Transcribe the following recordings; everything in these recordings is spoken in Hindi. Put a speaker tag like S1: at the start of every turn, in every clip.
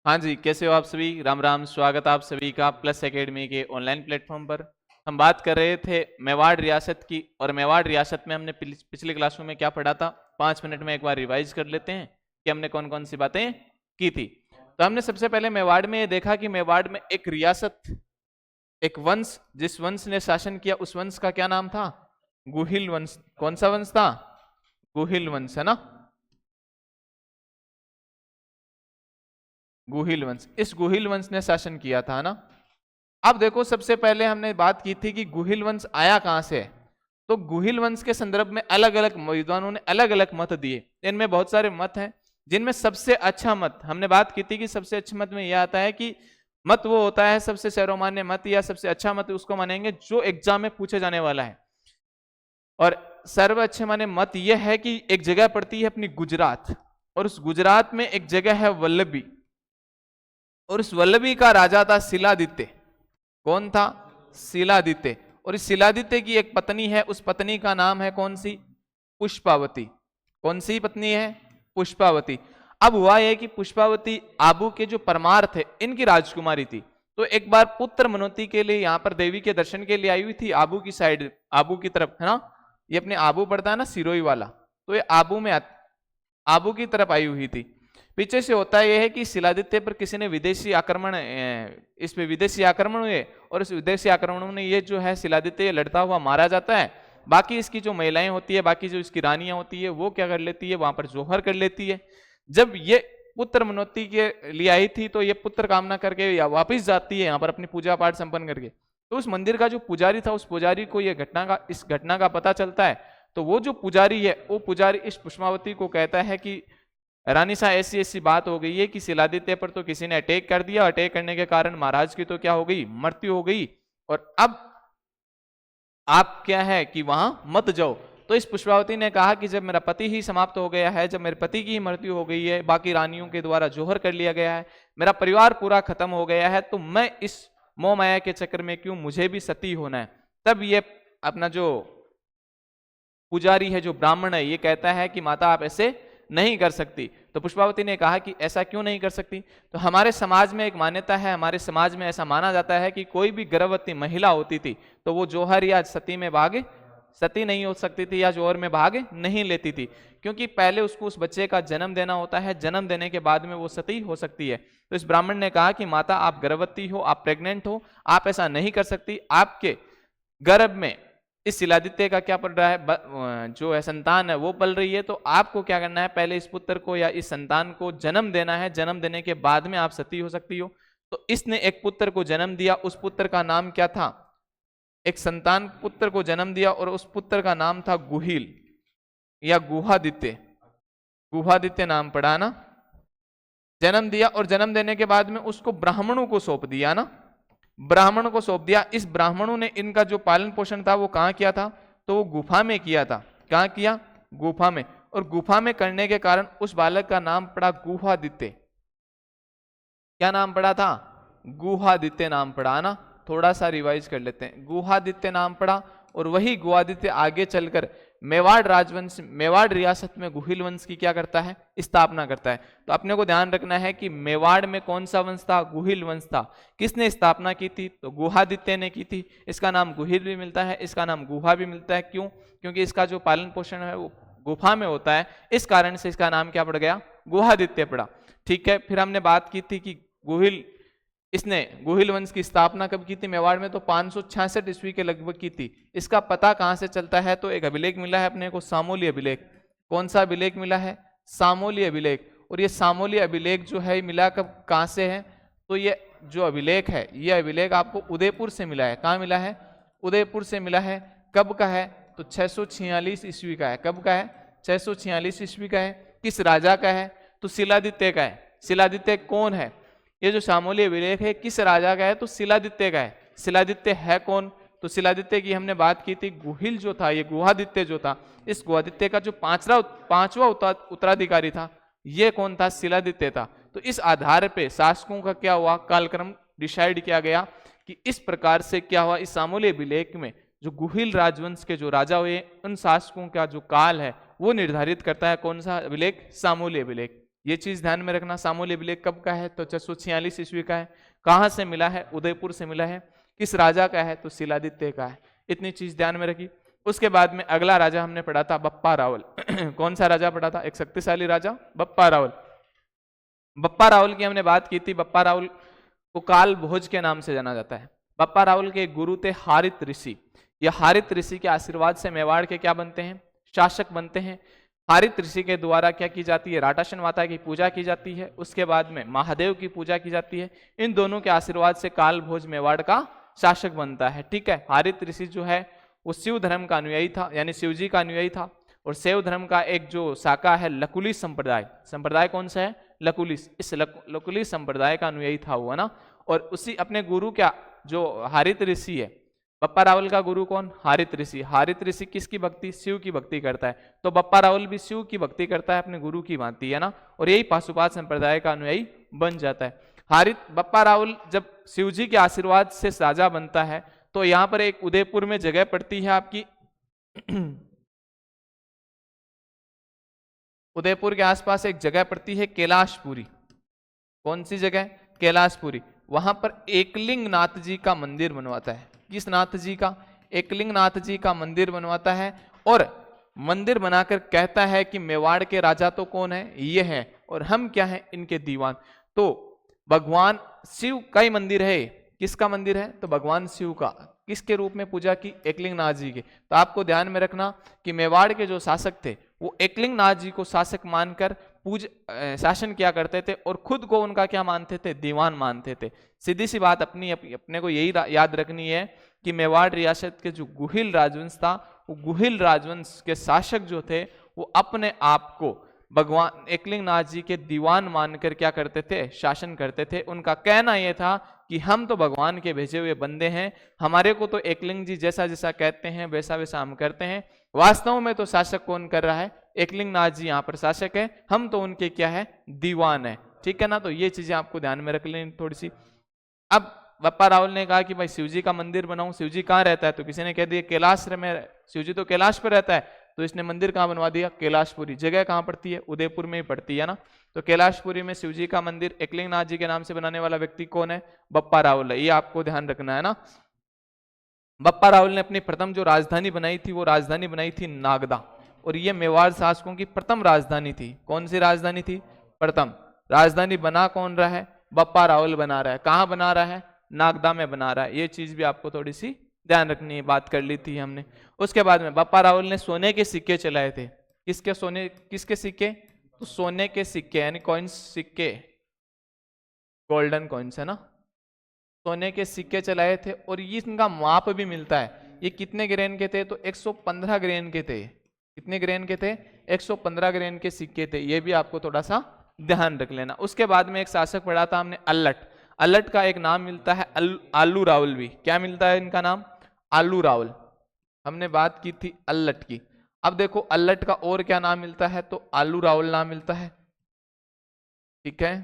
S1: हाँ जी, कैसे हो आप सभी? राम राम, स्वागत आप सभी का प्लस एकेडमी के ऑनलाइन प्लेटफॉर्म पर। हम बात कर रहे थे मेवाड़ रियासत की, और मेवाड़ रियासत में हमने पिछले क्लासों में क्या पढ़ा था। 5 मिनट में एक बार रिवाइज कर लेते हैं कि हमने कौन कौन सी बातें की थी। तो हमने सबसे पहले मेवाड़ में ये देखा कि मेवाड़ में एक रियासत, एक वंश, जिस वंश ने शासन किया उस वंश का क्या नाम था? गुहिल वंश। कौन सा वंश था? गुहिल वंश, है ना। गुहिल वंश, इस गुहिल वंश ने शासन किया था ना। अब देखो, सबसे पहले हमने बात की थी कि गुहिल वंश आया कहां से है। तो गुहिल वंश के संदर्भ में अलग अलग विद्वानों ने अलग अलग मत दिए। इनमें बहुत सारे मत हैं, जिनमें सबसे अच्छा मत, हमने बात की थी कि सबसे अच्छे मत में यह आता है कि मत वो होता है, सबसे सर्वमान्य मत या सबसे अच्छा मत उसको मानेंगे जो एग्जाम में पूछे जाने वाला है। और सर्व अच्छे माने मत यह है कि एक जगह पड़ती है अपनी गुजरात, और उस गुजरात में एक जगह है वल्लभी, और उस वल्लभी का राजा था शिलादित्य। कौन था? शिलादित्य। और इस शिलादित्य की एक पत्नी है, उस पत्नी का नाम है कौन सी? पुष्पावती। कौन सी पत्नी है? पुष्पावती। अब हुआ यह कि पुष्पावती आबू के जो परमार थे इनकी राजकुमारी थी। तो एक बार पुत्र मनोती के लिए यहाँ पर देवी के दर्शन के लिए आई हुई थी, आबू की साइड, आबू की तरफ, है ना। ये अपने आबू पड़ता है ना, सिरोही वाला, तो ये आबू में आबू की तरफ आई हुई थी। पीछे से होता यह है कि शिलादित्य पर किसी ने विदेशी आक्रमण, इस पे विदेशी आक्रमण हुए, और इस विदेशी आक्रमणों में ये जो है शिलादित्य लड़ता हुआ मारा जाता है। बाकी इसकी जो महिलाएं होती है, बाकी जो इसकी रानियां होती है, वो क्या कर लेती है, वहां पर जोहर कर लेती है। जब ये पुत्र मनोती के लिए आई थी तो ये पुत्र कामना करके या वापिस जाती है यहाँ पर अपनी पूजा पाठ संपन्न करके। तो उस मंदिर का जो पुजारी था, उस पुजारी को इस घटना का पता चलता है। तो वो जो पुजारी है, वो पुजारी इस पुष्पावती को कहता है कि रानी साहब, ऐसी ऐसी बात हो गई है कि शिलादित्य पर तो किसी ने अटैक कर दिया, अटैक करने के कारण महाराज की तो क्या हो गई, मृत्यु हो गई, और अब आप क्या है कि वहां मत जाओ। तो इस पुष्पावती ने कहा कि जब मेरा पति ही समाप्त हो गया है, जब मेरे पति की मृत्यु हो गई है, बाकी रानियों के द्वारा जोहर कर लिया गया है, मेरा परिवार पूरा खत्म हो गया है, तो मैं इस मोह माया के चक्कर में क्यों, मुझे भी सती होना है। तब ये अपना जो पुजारी है, जो ब्राह्मण है, ये कहता है कि माता आप ऐसे नहीं कर सकती। तो पुष्पावती ने कहा कि ऐसा क्यों नहीं कर सकती? तो हमारे समाज में एक मान्यता है, हमारे समाज में ऐसा माना जाता है कि कोई भी गर्भवती महिला होती थी तो वो जोहर या सती में भाग, सती नहीं हो सकती थी या जोहर में भाग नहीं लेती थी, क्योंकि पहले उसको उस बच्चे का जन्म देना होता है, जन्म देने के बाद में वो सती हो सकती है। तो इस ब्राह्मण ने कहा कि माता आप गर्भवती हो, आप प्रेग्नेंट हो, आप ऐसा नहीं कर सकती, आपके गर्भ में इस शिलादित्य का क्या पल रहा है, जो है संतान है वो पल रही है, तो आपको क्या करना है, पहले इस पुत्र को या इस संतान को जन्म देना है, जन्म देने के बाद में आप सती हो सकती हो। तो इसने एक पुत्र को जन्म दिया, उस पुत्र का नाम क्या था? एक संतान पुत्र को जन्म दिया, और उस पुत्र का नाम था गुहिल या गुहादित्य। गुहादित्य नाम पड़ा ना। जन्म दिया, और जन्म देने के बाद में उसको ब्राह्मणों को सौंप दिया ना, ब्राह्मण को सौंप दिया। इस ब्राह्मणों ने इनका जो पालन पोषण था वो कहाँ किया था? तो वो गुफा में किया था। कहाँ किया? गुफा में। और गुफा में करने के कारण उस बालक का नाम पड़ा गुहादित्य। क्या नाम पड़ा था? गुहादित्य नाम पड़ा ना। थोड़ा सा रिवाइज कर लेते हैं। गुहादित्य नाम पड़ा, और वही गुहादित्य आगे चलकर मेवाड़ राजवंश, मेवाड़ रियासत में गुहिल वंश की क्या करता है? स्थापना करता है। तो अपने को ध्यान रखना है कि मेवाड़ में कौन सा वंश था? गुहिल वंश था। किसने स्थापना की थी? तो गुहादित्य ने की थी। इसका नाम गुहिल भी मिलता है, इसका नाम गुहा भी मिलता है। क्यों? क्योंकि इसका जो पालन पोषण है वो गुफा में होता है, इस कारण से इसका नाम क्या पड़ गया? गुहादित्य पड़ा। ठीक है। फिर हमने बात की थी कि गुहिल, इसने गुहिल वंश की स्थापना कब की थी मेवाड़ में? तो 566 ईस्वी के लगभग की थी। इसका पता कहां से चलता है? तो एक अभिलेख मिला है अपने को, सामोली अभिलेख। कौन सा अभिलेख मिला है? सामोली अभिलेख। और ये सामोली अभिलेख जो है मिला कब, कहां से है? तो ये जो अभिलेख है, ये अभिलेख आपको उदयपुर से मिला है। कहां मिला है? उदयपुर से मिला है। कब का है? तो 646 ईस्वी का है। कब का है? 646 ईस्वी का है। किस राजा का है? तो शिलादित्य का है। शिलादित्य कौन है? ये जो सामोली अभिलेख है किस राजा का है? तो शिलादित्य का है। शिलादित्य है कौन? तो शिलादित्य की हमने बात की थी, गुहिल जो था, ये गुहादित्य जो था, इस गुहादित्य का जो पांचवा उत्तराधिकारी था, ये कौन था? शिलादित्य था। तो इस आधार पे शासकों का क्या हुआ? कालक्रम डिसाइड किया गया कि इस प्रकार से क्या हुआ, इस सामोली अभिलेख में जो गुहिल राजवंश के जो राजा हुए, उन शासकों का जो काल है वो निर्धारित करता है। कौन सा अभिलेख? सामोली अभिलेख। ये चीज ध्यान में रखना। सामूल अभिलेख कब का है? तो 646 ईस्वी का है। कहाँ से मिला है? उदयपुर से मिला है। किस राजा का है? तो शिलादित्य का है। इतनी चीज ध्यान में रखी। उसके बाद में अगला राजा हमने पढ़ा था बप्पा रावल। कौन सा राजा पढ़ा था? एक शक्तिशाली राजा बप्पा रावल। बप्पा रावल की हमने बात की थी। बप्पा रावल को काल भोज के नाम से जाना जाता है। बप्पा रावल के गुरु थे हारित ऋषि। यह हारित ऋषि के आशीर्वाद से मेवाड़ के क्या बनते हैं? शासक बनते हैं। हारित ऋषि के द्वारा क्या की जाती है? राटासन माता की पूजा की जाती है। उसके बाद में महादेव की पूजा की जाती है। इन दोनों के आशीर्वाद से काल भोज मेवाड़ का शासक बनता है। ठीक है। हारित ऋषि जो है वो शिव धर्म का अनुयायी था, यानी शिव जी का अनुयायी था। और शैव धर्म का एक जो शाखा है लकुलिश संप्रदाय, संप्रदाय कौन सा है? लकुलिश। इस लकुलिश संप्रदाय का अनुयायी था वो, है ना। और उसी अपने गुरु क्या, जो हारित ऋषि है, बप्पा रावल का गुरु कौन? हारित ऋषि। हारित ऋषि किसकी भक्ति? शिव की भक्ति करता है। तो बप्पा रावल भी शिव की भक्ति करता है, अपने गुरु की भांति, है ना। और यही पाशुपात संप्रदाय का अनुयायी बन जाता है। बप्पा रावल जब शिव जी के आशीर्वाद से राजा बनता है, तो यहाँ पर एक उदयपुर में जगह पड़ती है आपकी उदयपुर के आसपास एक जगह पड़ती है कैलाशपुरी। कौन सी जगह? कैलाशपुरी। वहां पर एकलिंग नाथ जी का मंदिर बनवाता है। किस नाथ जी का? एकलिंग नाथ जी का मंदिर बनवाता है। और मंदिर बनाकर कहता है कि मेवाड़ के राजा तो कौन है? ये है, और हम क्या है? इनके दीवान। तो भगवान शिव का ही मंदिर है। किसका मंदिर है? तो भगवान शिव का। किसके रूप में पूजा की? एकलिंग नाथ जी के। तो आपको ध्यान में रखना कि मेवाड़ के जो शासक थे वो एकलिंग नाथ जी को शासक मानकर शासन किया करते थे, और खुद को उनका क्या मानते थे? दीवान मानते थे। सीधी सी बात अपने को यही याद रखनी है कि मेवाड़ रियासत के जो गुहिल राजवंश था, वो गुहिल राजवंश के शासक जो थे वो अपने आप को भगवान एकलिंग नाथ जी के दीवान मानकर क्या करते थे? शासन करते थे। उनका कहना यह था कि हम तो भगवान के भेजे हुए बंदे हैं, हमारे को तो एकलिंग जी जैसा जैसा कहते हैं वैसा वैसा हम करते हैं। वास्तव में तो शासक कौन कर रहा है? एकलिंग नाथ जी यहाँ पर शासक है, हम तो उनके क्या है? दीवान है। ठीक है ना। तो ये चीजें आपको ध्यान में रख लेनी थोड़ी सी। अब बप्पा रावल ने कहा कि भाई शिवजी का मंदिर बनाऊं। शिवजी कहाँ रहता है? तो किसी ने कह दिया कैलाश में, शिवजी तो कैलाश पर रहता है। तो इसने मंदिर कहाँ बनवा दिया? कैलाशपुरी। जगह कहाँ पड़ती है? उदयपुर में ही पड़ती है ना। तो कैलाशपुरी में शिवजी का मंदिर एकलिंग नाथ जी के नाम से बनाने वाला व्यक्ति कौन है? बप्पा रावल है। ये आपको ध्यान रखना है ना। बप्पा रावल ने अपनी प्रथम जो राजधानी बनाई थी वो राजधानी बनाई थी नागदा। और ये मेवाड़ शासकों की प्रथम राजधानी थी। कौन सी राजधानी थी? प्रथम राजधानी बना कौन रहा है? बप्पा रावल बना रहा है। कहाँ बना रहा है? नागदा में बना रहा है। ये चीज भी आपको थोड़ी सी ध्यान रखनी है, बात कर ली थी हमने। उसके बाद में बप्पा रावल ने सोने के सिक्के चलाए थे। किसके सोने? किसके सिक्के? तो सोने के सिक्के, यानी कॉइन्स, सिक्के, गोल्डन कॉइन्स, है ना। सोने के सिक्के चलाए थे। और ये इनका माप भी मिलता है। ये कितने ग्रेन के थे? तो 115 ग्रेन के थे। कितने ग्रेन के थे? 115 ग्रेन के सिक्के थे। ये भी आपको थोड़ा सा ध्यान रख लेना। उसके बाद में एक शासक पढ़ा था हमने अल्लट। अल्लट का एक नाम मिलता है आलू रावल भी। क्या मिलता है इनका नाम? आलू रावल। हमने बात की थी अल्लट की। अब देखो अल्लट का और क्या नाम मिलता है? तो आलू रावल नाम मिलता है। ठीक है।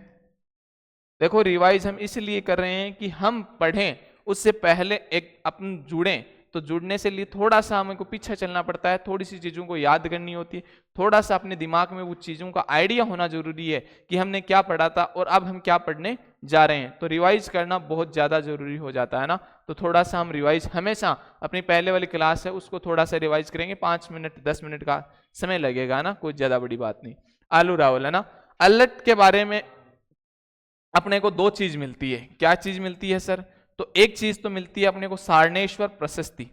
S1: देखो रिवाइज हम इसलिए कर रहे हैं कि हम पढ़ें उससे पहले एक अपन जुड़ें। तो जुड़ने से लिए थोड़ा सा हमको पीछे चलना पड़ता है, थोड़ी सी चीजों को याद करनी होती है, थोड़ा सा अपने दिमाग में वो चीजों का आइडिया होना जरूरी है कि हमने क्या पढ़ा था और अब हम क्या पढ़ने जा रहे हैं। तो रिवाइज करना बहुत ज्यादा जरूरी हो जाता है ना। तो थोड़ा सा हम रिवाइज, हमेशा अपनी पहले वाली क्लास है उसको थोड़ा सा रिवाइज करेंगे। 5 मिनट 10 मिनट का समय लगेगा ना, कोई ज्यादा बड़ी बात नहीं। आलू रावल, है ना। अल्लट के बारे में अपने को 2 चीज मिलती है। क्या चीज मिलती है सर? तो एक चीज तो मिलती है अपने को सारणेश्वर प्रशस्ति,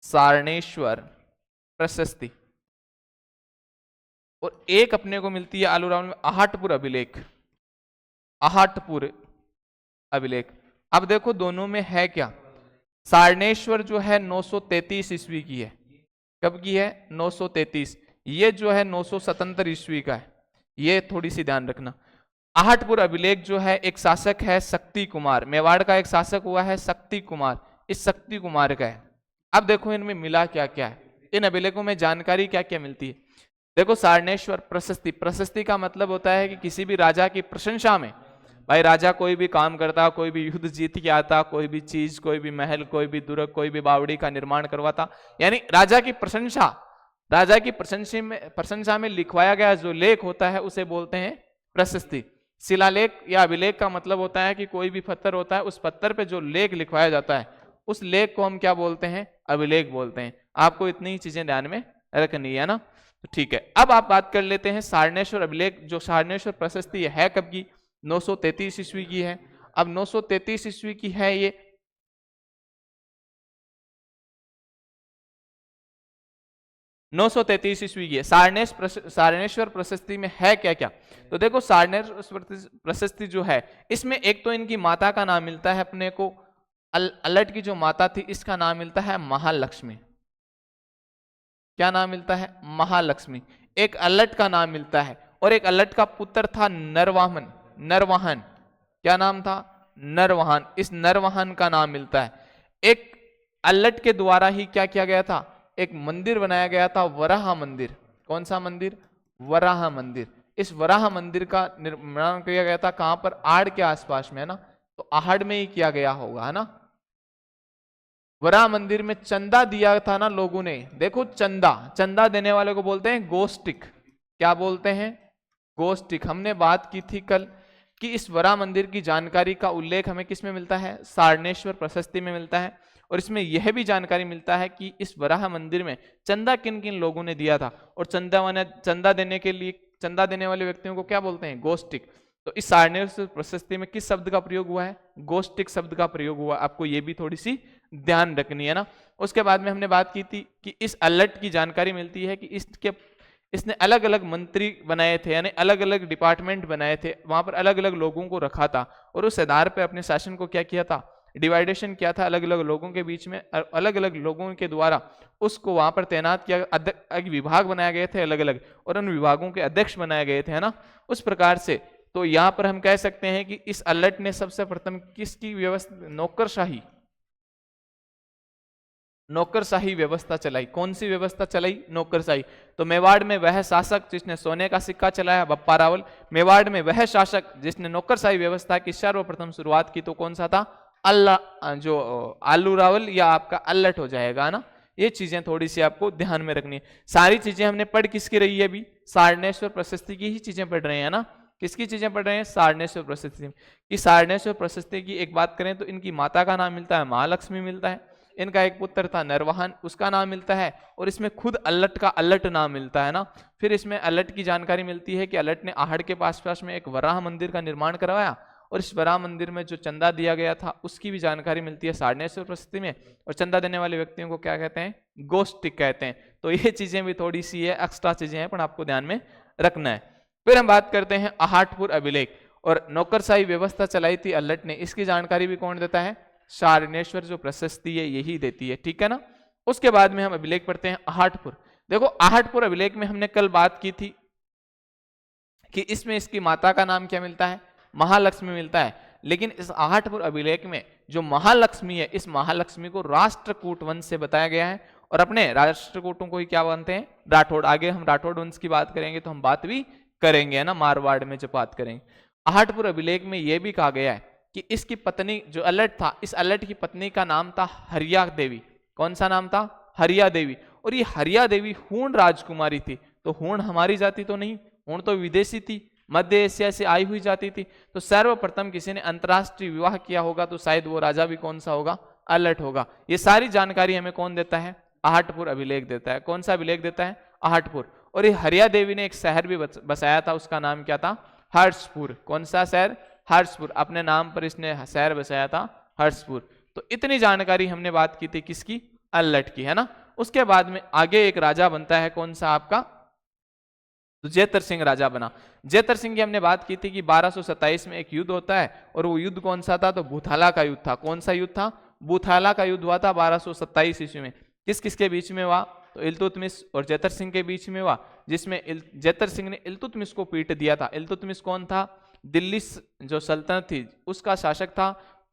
S1: सारणेश्वर प्रशस्ति। और एक अपने को मिलती है आलू रावल में आहटपुर अभिलेख, आहटपुर अभिलेख। अब देखो दोनों में है क्या? सारणेश्वर जो है 933 ईस्वी की है। कब की है? 933। ये जो है 977 ईस्वी का है। ये थोड़ी सी ध्यान रखना। आहटपुर अभिलेख जो है एक शासक है शक्ति कुमार, मेवाड़ का एक शासक हुआ है शक्ति कुमार, इस शक्ति कुमार का है। अब देखो इनमें मिला क्या क्या है, इन अभिलेखों में जानकारी क्या क्या मिलती है। देखो सारणेश्वर प्रशस्ति, प्रशस्ति का मतलब होता है कि किसी भी राजा की प्रशंसा में, भाई राजा कोई भी काम करता, कोई भी युद्ध जीत के आता, कोई भी चीज, कोई भी महल, कोई भी दुर्ग, कोई भी बावड़ी का निर्माण करवाता, यानी राजा की प्रशंसा राजा की प्रशंसा में लिखवाया गया जो लेख होता है उसे बोलते हैं प्रशस्ति। शिलालेख या अभिलेख का मतलब होता है कि कोई भी पत्थर होता है, उस पत्थर पे जो लेख लिखवाया जाता है उस लेख को हम क्या बोलते हैं? अभिलेख बोलते हैं। आपको इतनी ही चीजें ध्यान में रखनी है ना। तो ठीक है, अब आप बात कर लेते हैं सारनेश्वर अभिलेख। जो सारनेश्वर प्रशस्ति है कब की? 933 ईस्वी की है। अब 933 ईस्वी की है ये, 933 ईस्वी की है। सारनेश्वर प्रशस्ति में है क्या क्या? तो देखो सारनेश्वर प्रशस्ति जो है इसमें एक तो इनकी माता का नाम मिलता है अपने को, अल्लट की जो माता थी इसका नाम मिलता है महालक्ष्मी। क्या नाम मिलता है? महालक्ष्मी। एक अल्लट का नाम मिलता है, और एक अल्लट का पुत्र था नरवाहन। क्या नाम था? नरवाहन। इस नरवाहन का नाम मिलता है। एक अल्लट के द्वारा ही क्या किया गया था? एक मंदिर बनाया गया था, वराह मंदिर। कौन सा मंदिर? वराह मंदिर। इस वराह मंदिर का निर्माण किया गया था कहां पर? आड़ के आसपास में, है ना। तो आहड़ में ही किया गया होगा, है ना। वराह मंदिर में चंदा दिया था ना लोगों ने। देखो चंदा देने वाले को बोलते हैं गोस्टिक। क्या बोलते हैं? गोस्टिक। हमने बात की थी कल कि इस वराह मंदिर की जानकारी का उल्लेख हमें किस में मिलता है? सारनेश्वर प्रशस्ति में मिलता है। और इसमें यह भी जानकारी मिलता है कि इस वराह मंदिर में चंदा किन किन लोगों ने दिया था, और चंदा देने के लिए, चंदा देने वाले व्यक्तियों को क्या बोलते हैं? गोस्टिक। तो इस सारनेश्वर प्रशस्ति में किस शब्द का प्रयोग हुआ है? गोस्टिक शब्द का प्रयोग हुआ। आपको ये भी थोड़ी सी ध्यान रखनी है ना। उसके बाद में हमने बात की थी कि इस अल्लट की जानकारी मिलती है कि इसने अलग अलग मंत्री बनाए थे, यानी अलग अलग डिपार्टमेंट बनाए थे, वहां पर अलग अलग लोगों को रखा था, और उस आधार पर अपने शासन को क्या किया था? डिवाइडेशन किया था अलग अलग लोगों के बीच में। अलग अलग लोगों के द्वारा उसको वहां पर तैनात किया। विभाग बनाए गए थे अलग अलग, और उन विभागों के अध्यक्ष बनाए गए थे, है ना। उस प्रकार से तो यहां पर हम कह सकते हैं कि इस अल्लट ने सबसे प्रथम किसकी व्यवस्था? नौकरशाही व्यवस्था चलाई। कौन सी व्यवस्था चलाई? नौकरशाही। तो मेवाड़ में वह शासक जिसने सोने का सिक्का चलाया, बप्पा रावल। मेवाड़ में वह शासक जिसने नौकरशाही व्यवस्था की सर्वप्रथम शुरुआत की, तो कौन सा था? आलू रावल, या आपका अल्लट हो जाएगा ना। ये चीजें थोड़ी सी आपको ध्यान में रखनी है। सारी चीजें हमने पढ़ किसकी रही है? अभी सारनेश्वर प्रशस्ति की ही चीजें पढ़ रहे हैं ना। किसकी चीजें पढ़ रहे हैं? सारनेश्वर प्रशस्ति की। सारनेश्वर प्रशस्ति की एक बात करें तो इनकी माता का नाम मिलता है महालक्ष्मी मिलता है। इनका एक पुत्र था नरवाहन, उसका नाम मिलता है। और इसमें खुद अल्लट का अल्लट नाम मिलता है ना। फिर इसमें अल्लट की जानकारी मिलती है कि अल्लट ने आहड़ के पास में एक वराह मंदिर का निर्माण करवाया, और इस वराह मंदिर में जो चंदा दिया गया था उसकी भी जानकारी मिलती है सारनेश्वर प्रशस्ति में। और चंदा देने वाले व्यक्तियों को क्या कहते हैं? गोस्टिक कहते हैं। तो ये चीजें भी थोड़ी सी है, एक्स्ट्रा चीजें हैं, पर आपको ध्यान में रखना है। फिर हम बात करते हैं आहाटपुर अभिलेख। और नौकरशाही व्यवस्था चलाई थी अल्लट ने, इसकी जानकारी भी कौन देता है? सारनेश्वर जो प्रशस्ति है यही देती है, ठीक है ना। उसके बाद में हम अभिलेख पढ़ते हैं आहाटपुर। देखो आहाटपुर अभिलेख में हमने कल बात की थी कि इसमें इसकी माता का नाम क्या मिलता है? महालक्ष्मी मिलता है। लेकिन इस आहाटपुर अभिलेख में जो महालक्ष्मी है, इस महालक्ष्मी को राष्ट्रकूट वंश से बताया गया है, और अपने राष्ट्रकूटों को ही क्या बनते हैं? राठौड़। आगे हम राठौड़ वंश की बात करेंगे तो हम बात भी करेंगे, है ना, मारवाड़ में जब बात करेंगे। आहाटपुर अभिलेख में यह भी कहा गया है कि इसकी पत्नी जो अल्लट था, इस अल्लट की पत्नी का नाम था हरिया देवी। कौन सा नाम था? हरिया देवी। और ये हरिया देवी हूण राजकुमारी थी। तो हूण हमारी जाति तो नहीं, हूण तो विदेशी थी, मध्य एशिया से आई हुई जाती थी। तो सर्वप्रथम किसी ने अंतरराष्ट्रीय विवाह किया होगा तो शायद वो राजा भी कौन सा होगा? अल्लट होगा। ये सारी जानकारी हमें कौन देता है? आहाटपुर अभिलेख देता है। कौन सा अभिलेख देता है? आहाटपुर। और ये हरिया देवी ने एक शहर भी बसाया था, उसका नाम क्या था? हर्षपुर। कौन सा शहर? हर्षपुर। अपने नाम पर इसने शहर बसाया था हर्षपुर। तो इतनी जानकारी हमने बात की थी किसकी? अल्लट की, है ना। उसके बाद में आगे एक राजा बनता है, कौन सा आपका? तो जेतर सिंह राजा बना। जेतर सिंह की हमने बात की थी कि 1227 में एक युद्ध होता है, और वो युद्ध कौन सा था? तो भूथाला का युद्ध था। कौन सा युद्ध था? भूथाला का युद्ध हुआ था 1227 ईस्वी में। किस किसके बीच में हुआ? तो इल्तुतमिश और जेतर सिंह के बीच में हुआ, जिसमें जेतर सिंह ने इल्तुतमिश को पीट दिया था। इल्तुतमिश कौन था? दिल्ली जो सल्तनत थी उसका शासक था।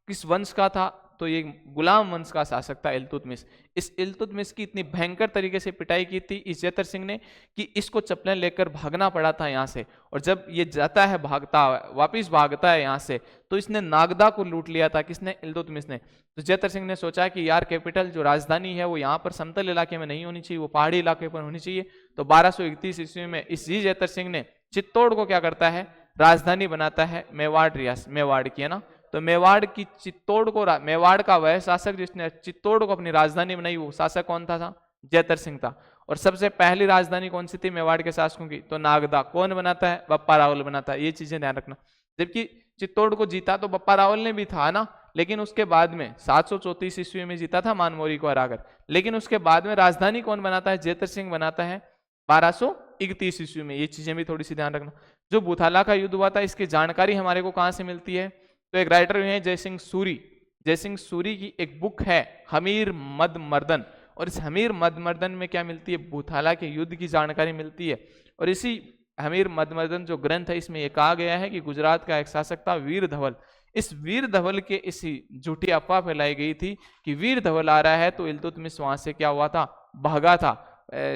S1: किस वंश का था? तो ये गुलाम वंश का शासक था इल्तुतमिश। इस इल्तुतमिश की इतनी भयंकर तरीके से पिटाई की थी इस जेतर सिंह ने कि इसको चप्पलें लेकर भागना पड़ा था यहाँ से। और जब ये जाता है भागता वापिस भागता है यहाँ से, तो इसने नागदा को लूट लिया था। किसने? इल्तुतमिश ने। तो जेतर सिंह ने सोचा कि यार कैपिटल जो राजधानी है वो यहाँ पर समतल इलाके में नहीं होनी चाहिए, वो पहाड़ी इलाके पर होनी चाहिए। तो 1231 ईस्वी में इसी जेतर सिंह ने चित्तौड़ को क्या करता है? राजधानी बनाता है मेवाड़ रियासत, मेवाड़ की, है ना। तो मेवाड़ की चित्तौड़ को, मेवाड़ का वह शासक जिसने चित्तौड़ को अपनी राजधानी बनाई, वो शासक कौन था? जेतर सिंह था। और सबसे पहली राजधानी कौन सी थी मेवाड़ के शासकों की? तो नागदा। कौन बनाता है? बप्पा रावल बनाता है। ये चीजें ध्यान रखना। जबकि चित्तौड़ को जीता तो बप्पा रावल ने भी था ना, लेकिन उसके बाद में 734 ईस्वी में जीता था मानमोरी को हराकर। लेकिन उसके बाद में राजधानी कौन बनाता है? जेतर सिंह बनाता है 1231 ईस्वी में। ये चीजें भी थोड़ी सी ध्यान रखना। जो बुथाला का युद्ध हुआ था इसकी जानकारी हमारे को कहां से मिलती है? तो एक राइटर है जयसिंह सूरी। जयसिंह सूरी की एक बुक है हमीर मद मर्दन, और इस हमीर मद मर्दन में क्या मिलती है? बुथाला के युद्ध की जानकारी मिलती है। और इसी हमीर मद मर्दन जो ग्रंथ है इसमें यह कहा गया है कि गुजरात का एक शासक था वीर धवल। इस वीर धवल के इसी झूठी अफवाह फैलाई गई थी कि वीर धवल आ रहा है, तो इल्तुतमिश वहां से क्या हुआ था? भागा था।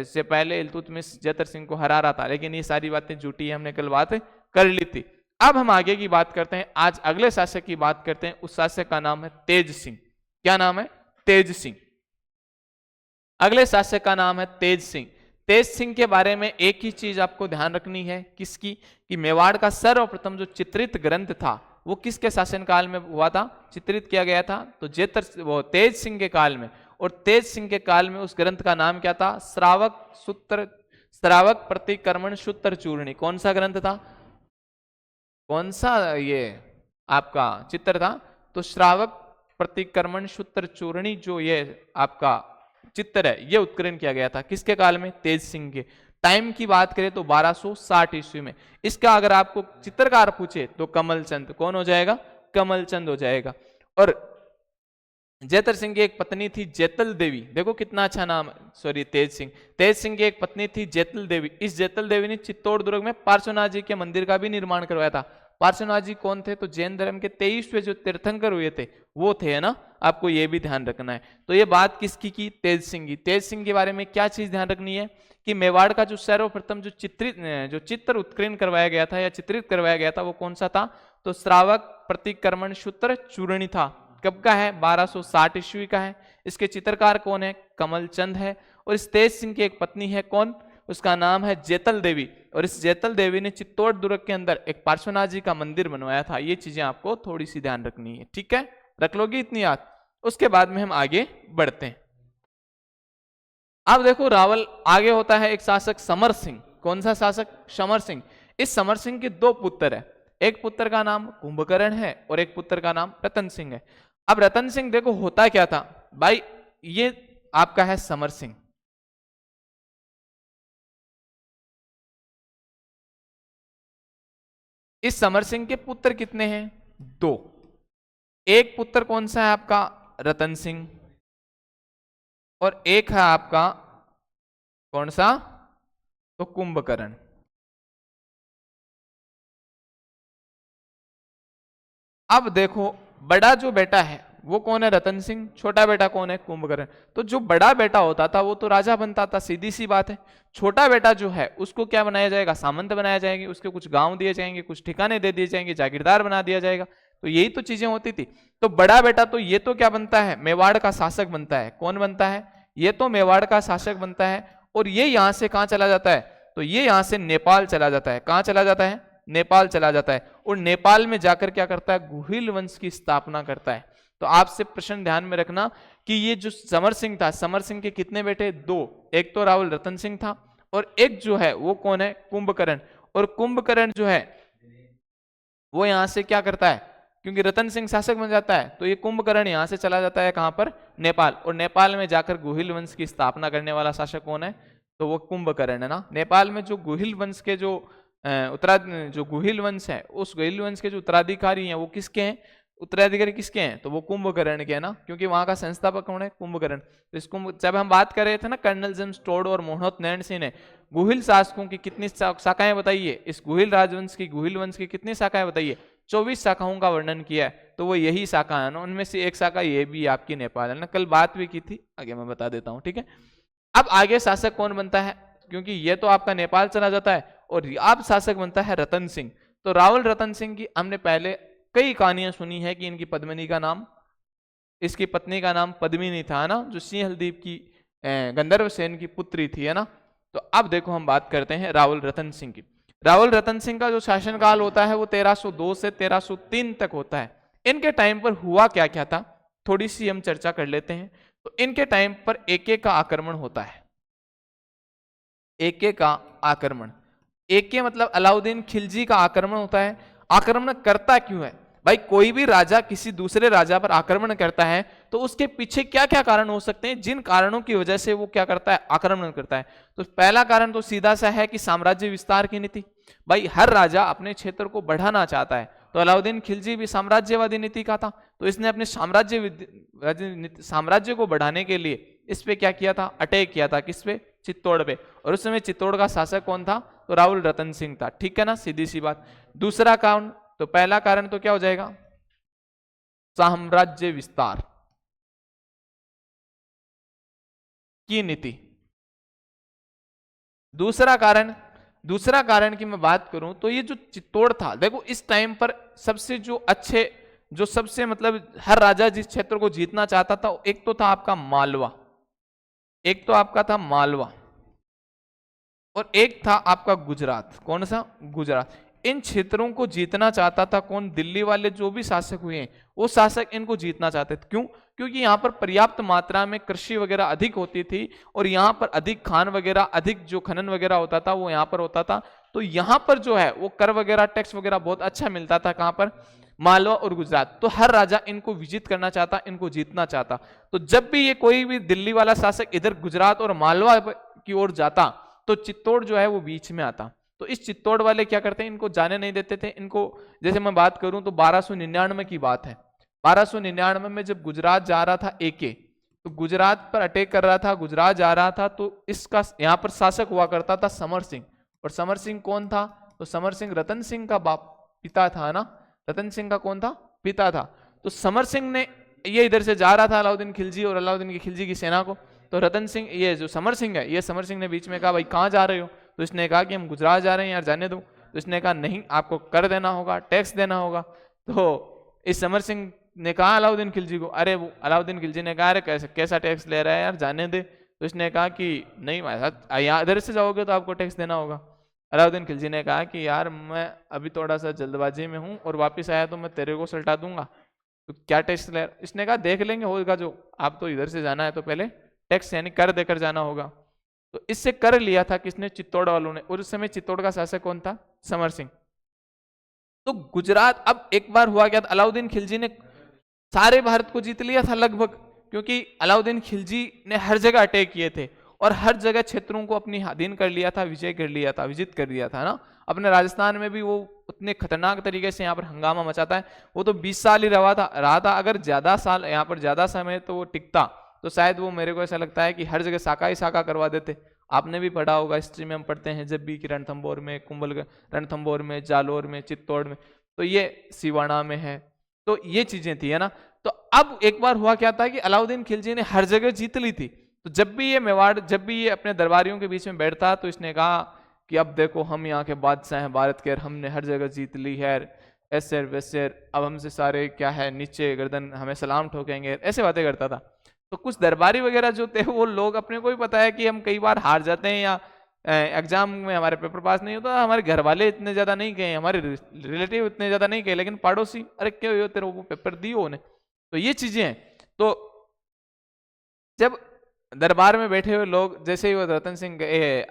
S1: से पहले इल्तुतमिश जेतर सिंह को हरा रहा था, लेकिन ये सारी बातें झूठी है, हमने कल बात कर ली थी। अब हम आगे की बात करते हैं, आज अगले शासक की बात करते हैं। उस शासक का नाम है तेज सिंह। क्या नाम है? तेज सिंह। अगले शासक का नाम है तेज सिंह। तेज सिंह के बारे में एक ही चीज आपको ध्यान रखनी है, किसकी? कि मेवाड़ का सर्वप्रथम जो चित्रित ग्रंथ था वो किसके शासनकाल में हुआ था? चित्रित किया गया था तो वो तेज सिंह के काल में। और तेज सिंह के काल में उस ग्रंथ का नाम क्या था? श्रावक प्रतिक्रमण सूत्र चूर्णी। कौन सा ग्रंथ था? कौन सा ये आपका चित्र था? तो श्रावक प्रतिक्रमण सूत्र चूर्णी जो ये आपका चित्र है, ये उत्कीर्ण किया गया था। किसके काल में? तेज सिंह के। टाइम की बात करें तो 1260 ईस्वी में। इसका अगर आपको चित्रकार पूछे तो कमलचंद। कौन हो जाएगा? कमलचंद हो जाएगा। और जेतर सिंह की एक पत्नी थी जेतल देवी। देखो कितना अच्छा नाम, सॉरी तेज सिंह। तेज सिंह की एक पत्नी थी जेतल देवी। इस जेतल देवी ने चित्तौड़ दुर्ग में पार्श्वनाथ जी के मंदिर का भी निर्माण करवाया था। पार्श्वनाथ जी कौन थे? तो जैन धर्म के 23वें जो तीर्थंकर हुए थे वो थे, है ना। आपको ये भी ध्यान रखना है। तो ये बात किसकी की? तेज सिंह की। तेज सिंह के बारे में क्या चीज ध्यान रखनी है कि मेवाड़ का जो सर्वप्रथम जो चित्र उत्कीर्ण करवाया गया था या चित्रित करवाया गया था वो कौन सा था? तो श्रावक प्रतिक्रमण सूत्र चूर्णी था। कब का है? 1260 ईस्वी का है। इसके चित्रकार कौन है? कमलचंद है। और इस तेज सिंह की एक पत्नी है, कौन? उसका नाम है जेतल देवी। और इस जेतल देवी ने चित्तौड़ दुर्ग के अंदर एक पार्श्वनाथ जी का मंदिर बनवाया था। ये चीजें आपको थोड़ी सी ध्यान रखनी है, ठीक है। रख लोगे इतनी याद। उसके बाद में हम आगे बढ़ते हैं। अब देखो रावल आगे होता है एक शासक समर सिंह। कौन सा शासक? समर सिंह। इस समर सिंह के दो पुत्र है। एक पुत्र का नाम कुंभकर्ण है और एक पुत्र का नाम रतन सिंह है। अब रतन सिंह देखो होता क्या था भाई, ये आपका है समर सिंह। इस समर सिंह के पुत्र कितने हैं? दो। एक पुत्र कौन सा है आपका? रतन सिंह। और एक है आपका कौन सा? तो कुंभकर्ण। अब देखो बड़ा जो बेटा है वो कौन है? रतन सिंह। छोटा बेटा कौन है? कुंभकर्ण। तो जो बड़ा बेटा होता था वो तो राजा बनता था, सीधी सी बात है। छोटा बेटा जो है उसको क्या बनाया जाएगा? सामंत बनाया जाएगा। उसके कुछ गांव दिए जाएंगे, कुछ ठिकाने दे दिए जाएंगे, जागीरदार बना दिया जाएगा। तो यही तो चीजें होती थी। तो बड़ा बेटा तो ये तो क्या बनता है? मेवाड़ का शासक बनता है। कौन बनता है? ये तो मेवाड़ का शासक बनता है। और ये यहां से कहां चला जाता है? तो ये यहां से नेपाल चला जाता है। कहां चला जाता है? नेपाल चला जाता है। और नेपाल में जाकर क्या करता है? गुहिल वंश की स्थापना करता है। तो आपसे प्रश्न ध्यान में रखना कि ये जो समर सिंह था, समर सिंह के कितने बेटे? दो। एक तो रावल रतन सिंह था और एक जो है वो कौन है? कुंभकर्ण। और कुंभकर्ण जो है वो यहां से क्या करता है? क्योंकि रतन सिंह शासक बन जाता है तो ये कुंभकर्ण यहां से चला जाता है कहां पर? नेपाल। और नेपाल में जाकर गुहिल वंश की स्थापना करने वाला शासक कौन है? तो वो कुंभकर्ण है ना। नेपाल में जो गुहिल वंश के जो जो गुहिल वंश है, उस गुहिल वंश के जो उत्तराधिकारी हैं वो किसके हैं? उत्तराधिकारी किसके हैं? तो वो कुंभकर्ण के है ना, क्योंकि वहां का संस्थापक कौन है? कुंभकर्ण। तो इसको जब हम बात कर रहे थे ना कर्नल जेम्स टोड और मोहनोत नैन सिंह ने गुहिल शासकों की कितनी शाखाएं बताइए? इस गुहिल राजवंश की, गुहिल वंश की कितनी शाखाएं बताइए? 24 शाखाओं का वर्णन किया है, तो वो यही शाखा है ना, उनमें से एक शाखा ये भी आपकी नेपाल है ना, कल बात भी की थी, आगे मैं बता देता हूँ, ठीक है। अब आगे शासक कौन बनता है, क्योंकि ये तो आपका नेपाल चला जाता है, और अब शासक बनता है रतन सिंह। तो रावल रतन सिंह की हमने पहले कई कहानियां सुनी है कि इनकी पद्मिनी का नाम, इसकी पत्नी का नाम पद्मिनी था ना, जो सिंहलदीप की गंधर्व सेन की पुत्री थी, है ना। तो अब देखो हम बात करते हैं रावल रतन सिंह की। रावल रतन सिंह का जो शासनकाल होता है वो 1302 से 1303 तक होता है। इनके टाइम पर हुआ क्या क्या था, थोड़ी सी हम चर्चा कर लेते हैं। तो इनके टाइम पर एके का आक्रमण होता है, एके का आक्रमण, एके मतलब अलाउद्दीन खिलजी का आक्रमण होता है। आक्रमण करता क्यों है भाई, कोई भी राजा किसी दूसरे राजा पर आक्रमण करता है तो उसके पीछे क्या क्या कारण हो सकते हैं, जिन कारणों की वजह से वो क्या करता है, आक्रमण करता है। तो पहला कारण तो सीधा सा है कि साम्राज्य विस्तार की नीति। भाई हर राजा अपने क्षेत्र को बढ़ाना चाहता है, तो अलाउद्दीन खिलजी भी साम्राज्यवादी नीति का था, तो इसने अपने साम्राज्य को बढ़ाने के लिए इस पे क्या किया था, अटैक किया था, किस पे, चित्तौड़ पे। और उस समय चित्तौड़ का शासक कौन था, तो रावल रतन सिंह था, ठीक है ना, सीधी सी बात। दूसरा कारण, तो पहला कारण तो क्या हो जाएगा, साम्राज्य विस्तार की नीति। दूसरा कारण की मैं बात करूं तो ये जो चित्तौड़ था, देखो इस टाइम पर सबसे जो अच्छे, जो सबसे मतलब हर राजा जिस क्षेत्र को जीतना चाहता था, एक तो था आपका मालवा, एक तो आपका था मालवा, और एक था आपका गुजरात। कौन सा, गुजरात। इन क्षेत्रों को जीतना चाहता था कौन, दिल्ली वाले जो भी शासक हुए हैं वो शासक इनको जीतना चाहते थे। क्यों, क्योंकि यहाँ पर पर्याप्त मात्रा में कृषि वगैरह अधिक होती थी, और यहाँ पर अधिक खान वगैरह, अधिक जो खनन वगैरह होता था वो यहाँ पर होता था। तो यहाँ पर जो है वो कर वगैरह, टैक्स वगैरह बहुत अच्छा मिलता था, कहाँ पर, मालवा और गुजरात। तो हर राजा इनको विजित करना चाहता, इनको जीतना चाहता। तो जब भी ये कोई भी दिल्ली वाला शासक इधर गुजरात और मालवा की ओर जाता, तो चित्तौड़ जो है वो बीच में आता। तो इस चित्तौड़ वाले क्या करते हैं, इनको जाने नहीं देते थे। इनको, जैसे मैं बात करूं तो 1299 की बात है, 1299 में जब गुजरात जा रहा था एके, तो गुजरात पर अटैक कर रहा था, गुजरात जा रहा था, तो इसका यहाँ पर शासक हुआ करता था समर सिंह। और समर सिंह कौन था, तो समर सिंह रतन सिंह का बाप, पिता था ना, रतन सिंह का कौन था, पिता था। तो समर सिंह ने, ये इधर से जा रहा था अलाउद्दीन खिलजी और अलाउद्दीन खिलजी की सेना को, तो रतन सिंह, ये जो समर सिंह है, ये समर सिंह ने बीच में कहा भाई कहाँ जा रहे हो, तो इसने कहा कि हम गुजरात जा रहे हैं यार, जाने दो। तो इसने कहा नहीं, आपको कर देना होगा, टैक्स देना होगा। तो इस समर सिंह ने कहा अलाउद्दीन खिलजी को, अरे वो अलाउद्दीन खिलजी ने कहा अरे कैसा टैक्स ले रहा है यार, जाने दे। तो इसने कहा कि नहीं भाई साहब, यहाँ इधर से जाओगे तो आपको टैक्स देना होगा। अलाउद्दीन खिलजी ने कहा कि यार मैं अभी थोड़ा सा जल्दबाजी में हूँ और वापस आया तो मैं तेरे को सल्टा दूंगा, तो क्या टैक्स ले। इसने कहा देख लेंगे, होगा जो, आप तो इधर से जाना है तो पहले टैक्स यानी कर देकर जाना होगा। तो इससे कर लिया था किसने, चित्तौड़ वालों ने। और उस समय चित्तौड़ का शासक कौन था, समर सिंह। तो गुजरात, अब एक बार हुआ क्या, अलाउद्दीन खिलजी ने सारे भारत को जीत लिया था लगभग, क्योंकि अलाउद्दीन खिलजी ने हर जगह अटैक किए थे और हर जगह क्षेत्रों को अपनी अधीन कर लिया था, विजय कर लिया था, विजित कर लिया था ना। अपने राजस्थान में भी वो उतने खतरनाक तरीके से यहाँ पर हंगामा मचाता है। वो तो 20 साल ही रहा था। अगर ज्यादा साल यहाँ पर ज्यादा समय तो वो टिकता, तो शायद वो, मेरे को ऐसा लगता है कि हर जगह शाखा ही शाखा करवा देते। आपने भी पढ़ा होगा, हिस्ट्री में हम पढ़ते हैं जब भी कि रणथंभौर में, रणथंभौर में, जालोर में, चित्तौड़ में, तो ये सिवाना में है। तो ये चीजें थी, है ना। तो अब एक बार हुआ क्या था कि अलाउद्दीन खिलजी ने हर जगह जीत ली थी। तो जब भी ये मेवाड़, जब भी ये अपने दरबारियों के बीच में बैठता, तो इसने कहा कि अब देखो हम यहाँ के बादशाह हैं भारत के, हमने हर जगह जीत ली है, ऐसे वैसे, अब हमसे सारे क्या है नीचे गर्दन, हमें सलाम ठोकेंगे, ऐसे बातें करता था। तो कुछ दरबारी वगैरह जो थे वो लोग, अपने को भी पता है कि हम कई बार हार जाते हैं या एग्जाम में हमारे पेपर पास नहीं होता, हमारे घर वाले इतने ज्यादा नहीं कहे, हमारे रिलेटिव इतने ज्यादा नहीं कहे, लेकिन पड़ोसी, अरे क्या हो तेरे वो पेपर दियो उन्हें। तो ये चीजें हैं। तो जब दरबार में बैठे हुए लोग, जैसे ही वो रतन सिंह,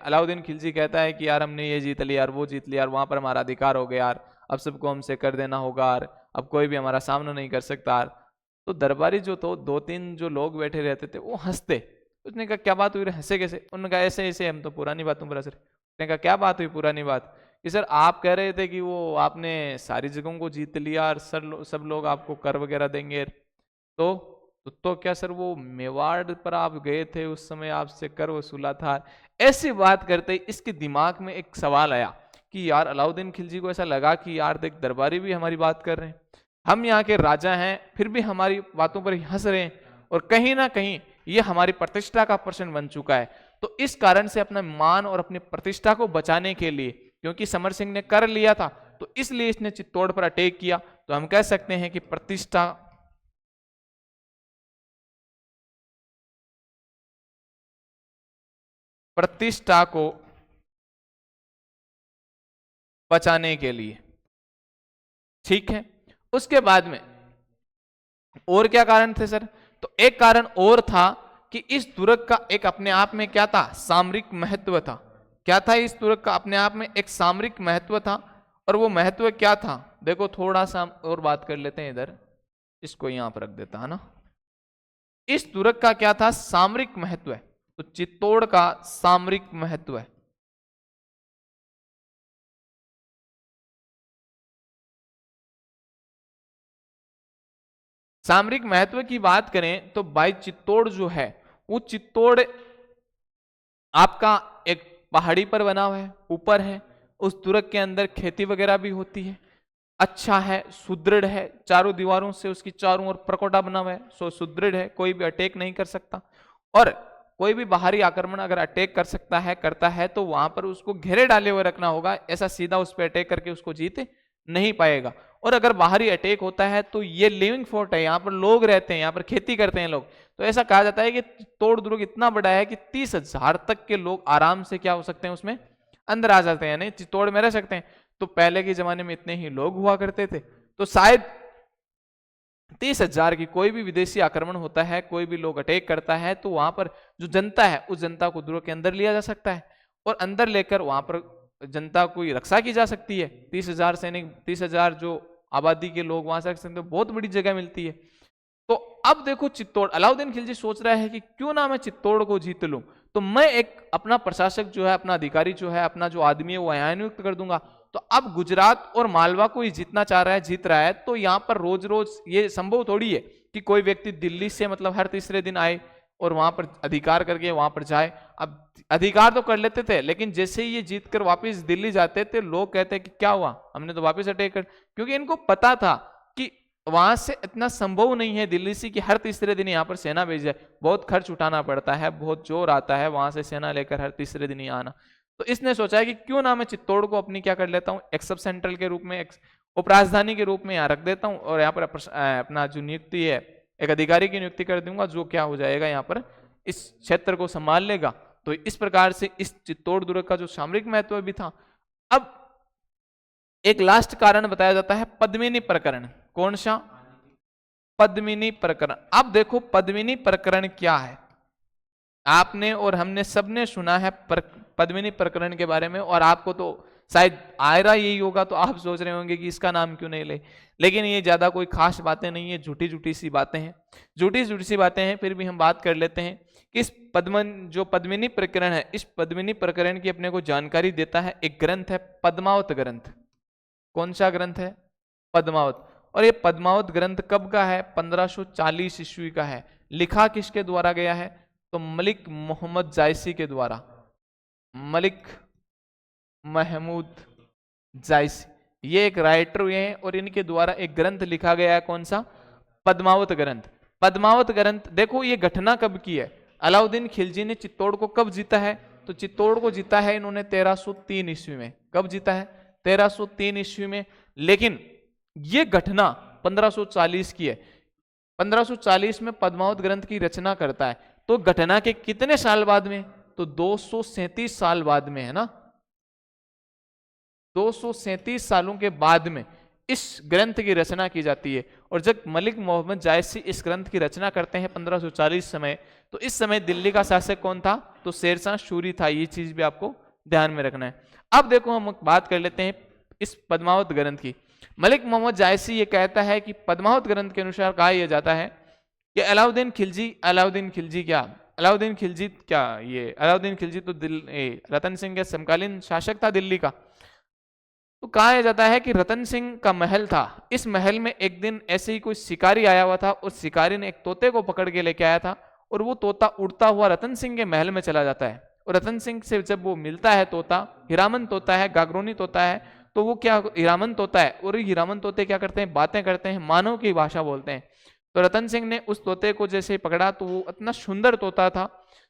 S1: अलाउद्दीन खिलजी कहता है कि यार हमने ये जीत लिया यार, वो जीत लिया यार, वहां पर हमारा अधिकार हो गया यार, अब सबको हमसे कर देना होगा यार, अब कोई भी हमारा सामना नहीं कर सकता यार। तो दरबारी जो तो 2-3 जो लोग बैठे रहते थे वो हंसते। उसने कहा क्या बात हुई रे, हंसे कैसे। उन्होंने कहा ऐसे ऐसे, हम तो पुरानी बातों पर हंस रहे। उसने कहा क्या बात हुई पुरानी बात, कि सर आप कह रहे थे कि वो आपने सारी जगहों को जीत लिया और सब लोग आपको कर वगैरह देंगे, तो क्या सर वो मेवाड़ पर आप गए थे, उस समय आपसे कर वसूला था। ऐसी बात करते ही इसके दिमाग में एक सवाल आया कि यार अलाउद्दीन खिलजी को ऐसा लगा कि यार देख दरबारी भी हमारी बात कर रहे हैं, हम यहाँ के राजा हैं फिर भी हमारी बातों पर हंस रहे हैं, और कहीं ना कहीं ये हमारी प्रतिष्ठा का प्रश्न बन चुका है। तो इस कारण से अपना मान और अपनी प्रतिष्ठा को बचाने के लिए, क्योंकि समर सिंह ने कर लिया था, तो इसलिए इसने चित्तौड़ पर अटैक किया। तो हम कह सकते हैं कि प्रतिष्ठा को बचाने के लिए। ठीक है, उसके बाद में और क्या कारण थे सर? तो एक कारण और था कि इस दुर्ग का एक अपने आप में क्या था, सामरिक महत्व था। क्या था इस दुर्ग का अपने आप में एक सामरिक महत्व था, और वो महत्व क्या था? देखो थोड़ा सा और बात कर लेते हैं, इधर इसको यहां पर रख देता है ना। इस दुर्ग का क्या था, सामरिक महत्व है। तो चित्तौड़ का सामरिक महत्व है। सामरिक महत्व की बात करें तो भाई चित्तौड़ जो है वो चित्तौड़ आपका एक पहाड़ी पर बना हुआ है, ऊपर है। उस दुर्ग के अंदर खेती वगैरह भी होती है, अच्छा है, सुदृढ़ है, चारों दीवारों से उसकी चारों ओर प्रकोटा बना हुआ है, सो सुदृढ़ है, कोई भी अटैक नहीं कर सकता। और कोई भी बाहरी आक्रमण अगर अटैक कर सकता है, करता है, तो वहां पर उसको घेरे डाले हुए रखना होगा, ऐसा सीधा उस पर अटैक करके उसको जीत नहीं पाएगा। और अगर बाहरी अटैक होता है तो ये लिविंग फोर्ट है, यहाँ पर लोग रहते हैं, यहाँ पर खेती करते हैं लोग। तो ऐसा कहा जाता है कि चित्तौड़ दुर्ग इतना बड़ा है कि 30,000 तक के लोग आराम से क्या हो सकते हैं, उसमें अंदर आ जाते हैं, नहीं चित्तौड़ में रह सकते हैं। तो पहले के जमाने में इतने ही लोग हुआ करते थे, तो शायद 30,000 की कोई भी विदेशी आक्रमण होता है, कोई भी लोग अटैक करता है, तो वहां पर जो जनता है उस जनता को दुर्ग के अंदर लिया जा सकता है, और अंदर लेकर वहां पर जनता की रक्षा की जा सकती है। 30,000 सैनिक, 30,000 जो आबादी के लोग वहां से रख सकते हैं, बहुत बड़ी जगह मिलती है। तो अब देखो चित्तौड़, अलाउद्दीन खिलजी सोच रहा है कि क्यों ना मैं चित्तौड़ को जीत लूं, तो मैं एक अपना प्रशासक जो है, अपना अधिकारी जो है, अपना जो आदमी है वो यहाँ नियुक्त कर दूंगा। तो अब गुजरात और मालवा को ही जीतना चाह रहा है, जीत रहा है, तो यहाँ पर रोज रोज ये संभव थोड़ी है कि कोई व्यक्ति दिल्ली से मतलब हर तीसरे दिन आए और वहां पर अधिकार करके वहां पर जाए। अब अधिकार तो कर लेते थे, लेकिन जैसे ही ये जीत कर वापिस दिल्ली जाते थे, लोग कहते कि क्या हुआ, हमने तो वापिस अटैक कर, क्योंकि इनको पता था कि वहां से इतना संभव नहीं है दिल्ली से कि हर तीसरे दिन यहाँ पर सेना भेज जाए, बहुत खर्च उठाना पड़ता है, बहुत जोर आता है वहां से सेना लेकर हर तीसरे दिन ही आना। तो इसने सोचा है कि क्यों ना मैं चित्तौड़ को अपनी क्या कर लेता हूँ, एक सब सेंट्रल के रूप में, एक उपराजधानी के रूप में यहाँ रख देता हूँ, और यहाँ पर अपना जो नियुक्ति है, एक अधिकारी की नियुक्ति कर दूंगा, जो क्या हो जाएगा यहाँ पर इस क्षेत्र को संभाल लेगा। तो इस प्रकार से इस चित्तौड़ दुर्ग का जो सामरिक महत्व भी था। अब एक लास्ट कारण बताया जाता है, पद्मिनी प्रकरण। कौन सा? पद्मिनी प्रकरण। अब देखो पद्मिनी प्रकरण क्या है, आपने और हमने सबने सुना है पद्मिनी प्रकरण के बारे में, और आपको तो शायद आयरा यही होगा, तो आप सोच रहे होंगे कि इसका नाम क्यों नहीं ले, लेकिन ये ज्यादा कोई खास बातें नहीं है, झूठी झूठी सी बातें हैं, झूठी झूठी सी बातें हैं, फिर भी हम बात कर लेते हैं कि इस जो पद्मिनी प्रकरण है, इस पद्मिनी प्रकरण की अपने को जानकारी देता है एक ग्रंथ है, पद्मावत ग्रंथ। कौन सा ग्रंथ है? पद्मावत। और ये पद्मावत ग्रंथ कब का है? 1540 ईस्वी का है। लिखा किसके द्वारा गया है? तो मलिक मोहम्मद जायसी के द्वारा, मलिक महमूद जायसी, ये एक राइटर हुए हैं, और इनके द्वारा एक ग्रंथ लिखा गया है। कौन सा? पद्मावत ग्रंथ। पद्मावत ग्रंथ, देखो ये घटना कब की है, अलाउद्दीन खिलजी ने चित्तौड़ को कब जीता है? तो चित्तौड़ को जीता है इन्होंने 1303 ईस्वी में। कब जीता है? 1303 ईस्वी में। लेकिन ये घटना 1540 की है। 1540 में पद्मावत ग्रंथ की रचना करता है, तो घटना के कितने साल बाद में? तो 237 साल बाद में, है ना, 237 सालों के बाद में इस ग्रंथ की रचना की जाती है। और जब मलिक मोहम्मद जायसी इस ग्रंथ की रचना करते हैं 1540 समय, तो इस समय दिल्ली का शासक कौन था? तो शेरशाह सूरी था। ये चीज भी आपको ध्यान में रखना है। अब देखो हम बात कर लेते हैं इस पद्मावत ग्रंथ की। मलिक मोहम्मद जायसी ये कहता है कि पद्मावत ग्रंथ के अनुसार कहा यह जाता है कि अलाउद्दीन खिलजी तो रतन सिंह के समकालीन शासक था दिल्ली का। तो कहा जाता है कि रतन सिंह का महल था, इस महल में एक दिन ऐसे ही कोई शिकारी आया हुआ था, उस शिकारी ने एक तोते को पकड़ के लेके आया था, और वो तोता उड़ता हुआ रतन सिंह के महल में चला जाता है, और रतन सिंह से जब वो मिलता है तोता, हीरामन तोता है, गागरोनी तोता है, तो वो क्या, हीरामन तोता है, और हीरामन तोते क्या करते हैं, बातें करते हैं, मानव की भाषा बोलते हैं। तो रतन सिंह ने उस तोते को जैसे पकड़ा तो वो इतना सुंदर तोता था,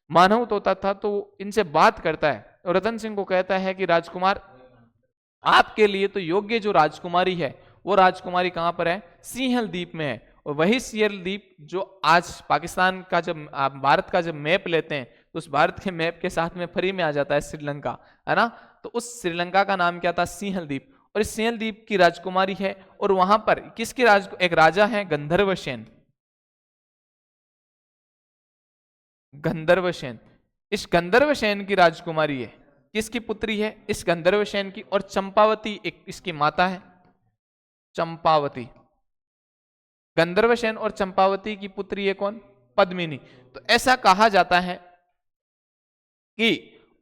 S1: मानव तोता था, तो इनसे बात करता है और रतन सिंह को कहता है कि राजकुमार, आपके लिए तो योग्य जो राजकुमारी है वो राजकुमारी कहाँ पर है, सिंहल द्वीप में है। और वही सिंहल द्वीप जो आज पाकिस्तान का, जब आप भारत का जब मैप लेते हैं तो उस भारत के मैप के साथ में फ्री में आ जाता है श्रीलंका, है ना। तो उस श्रीलंका का नाम क्या था, सिंहल द्वीप, और इस सिंहल द्वीप की राजकुमारी है। और वहां पर किसकी एक राजा है, गंधर्वसेन, गंधर्वसेन। इस गंधर्वसेन की राजकुमारी है, किसकी पुत्री है, इस गंधर्वसेन की। और चंपावती एक इसकी माता है, चंपावती। गंधर्वसेन और चंपावती की पुत्री है कौन, पद्मिनी। तो ऐसा कहा जाता है कि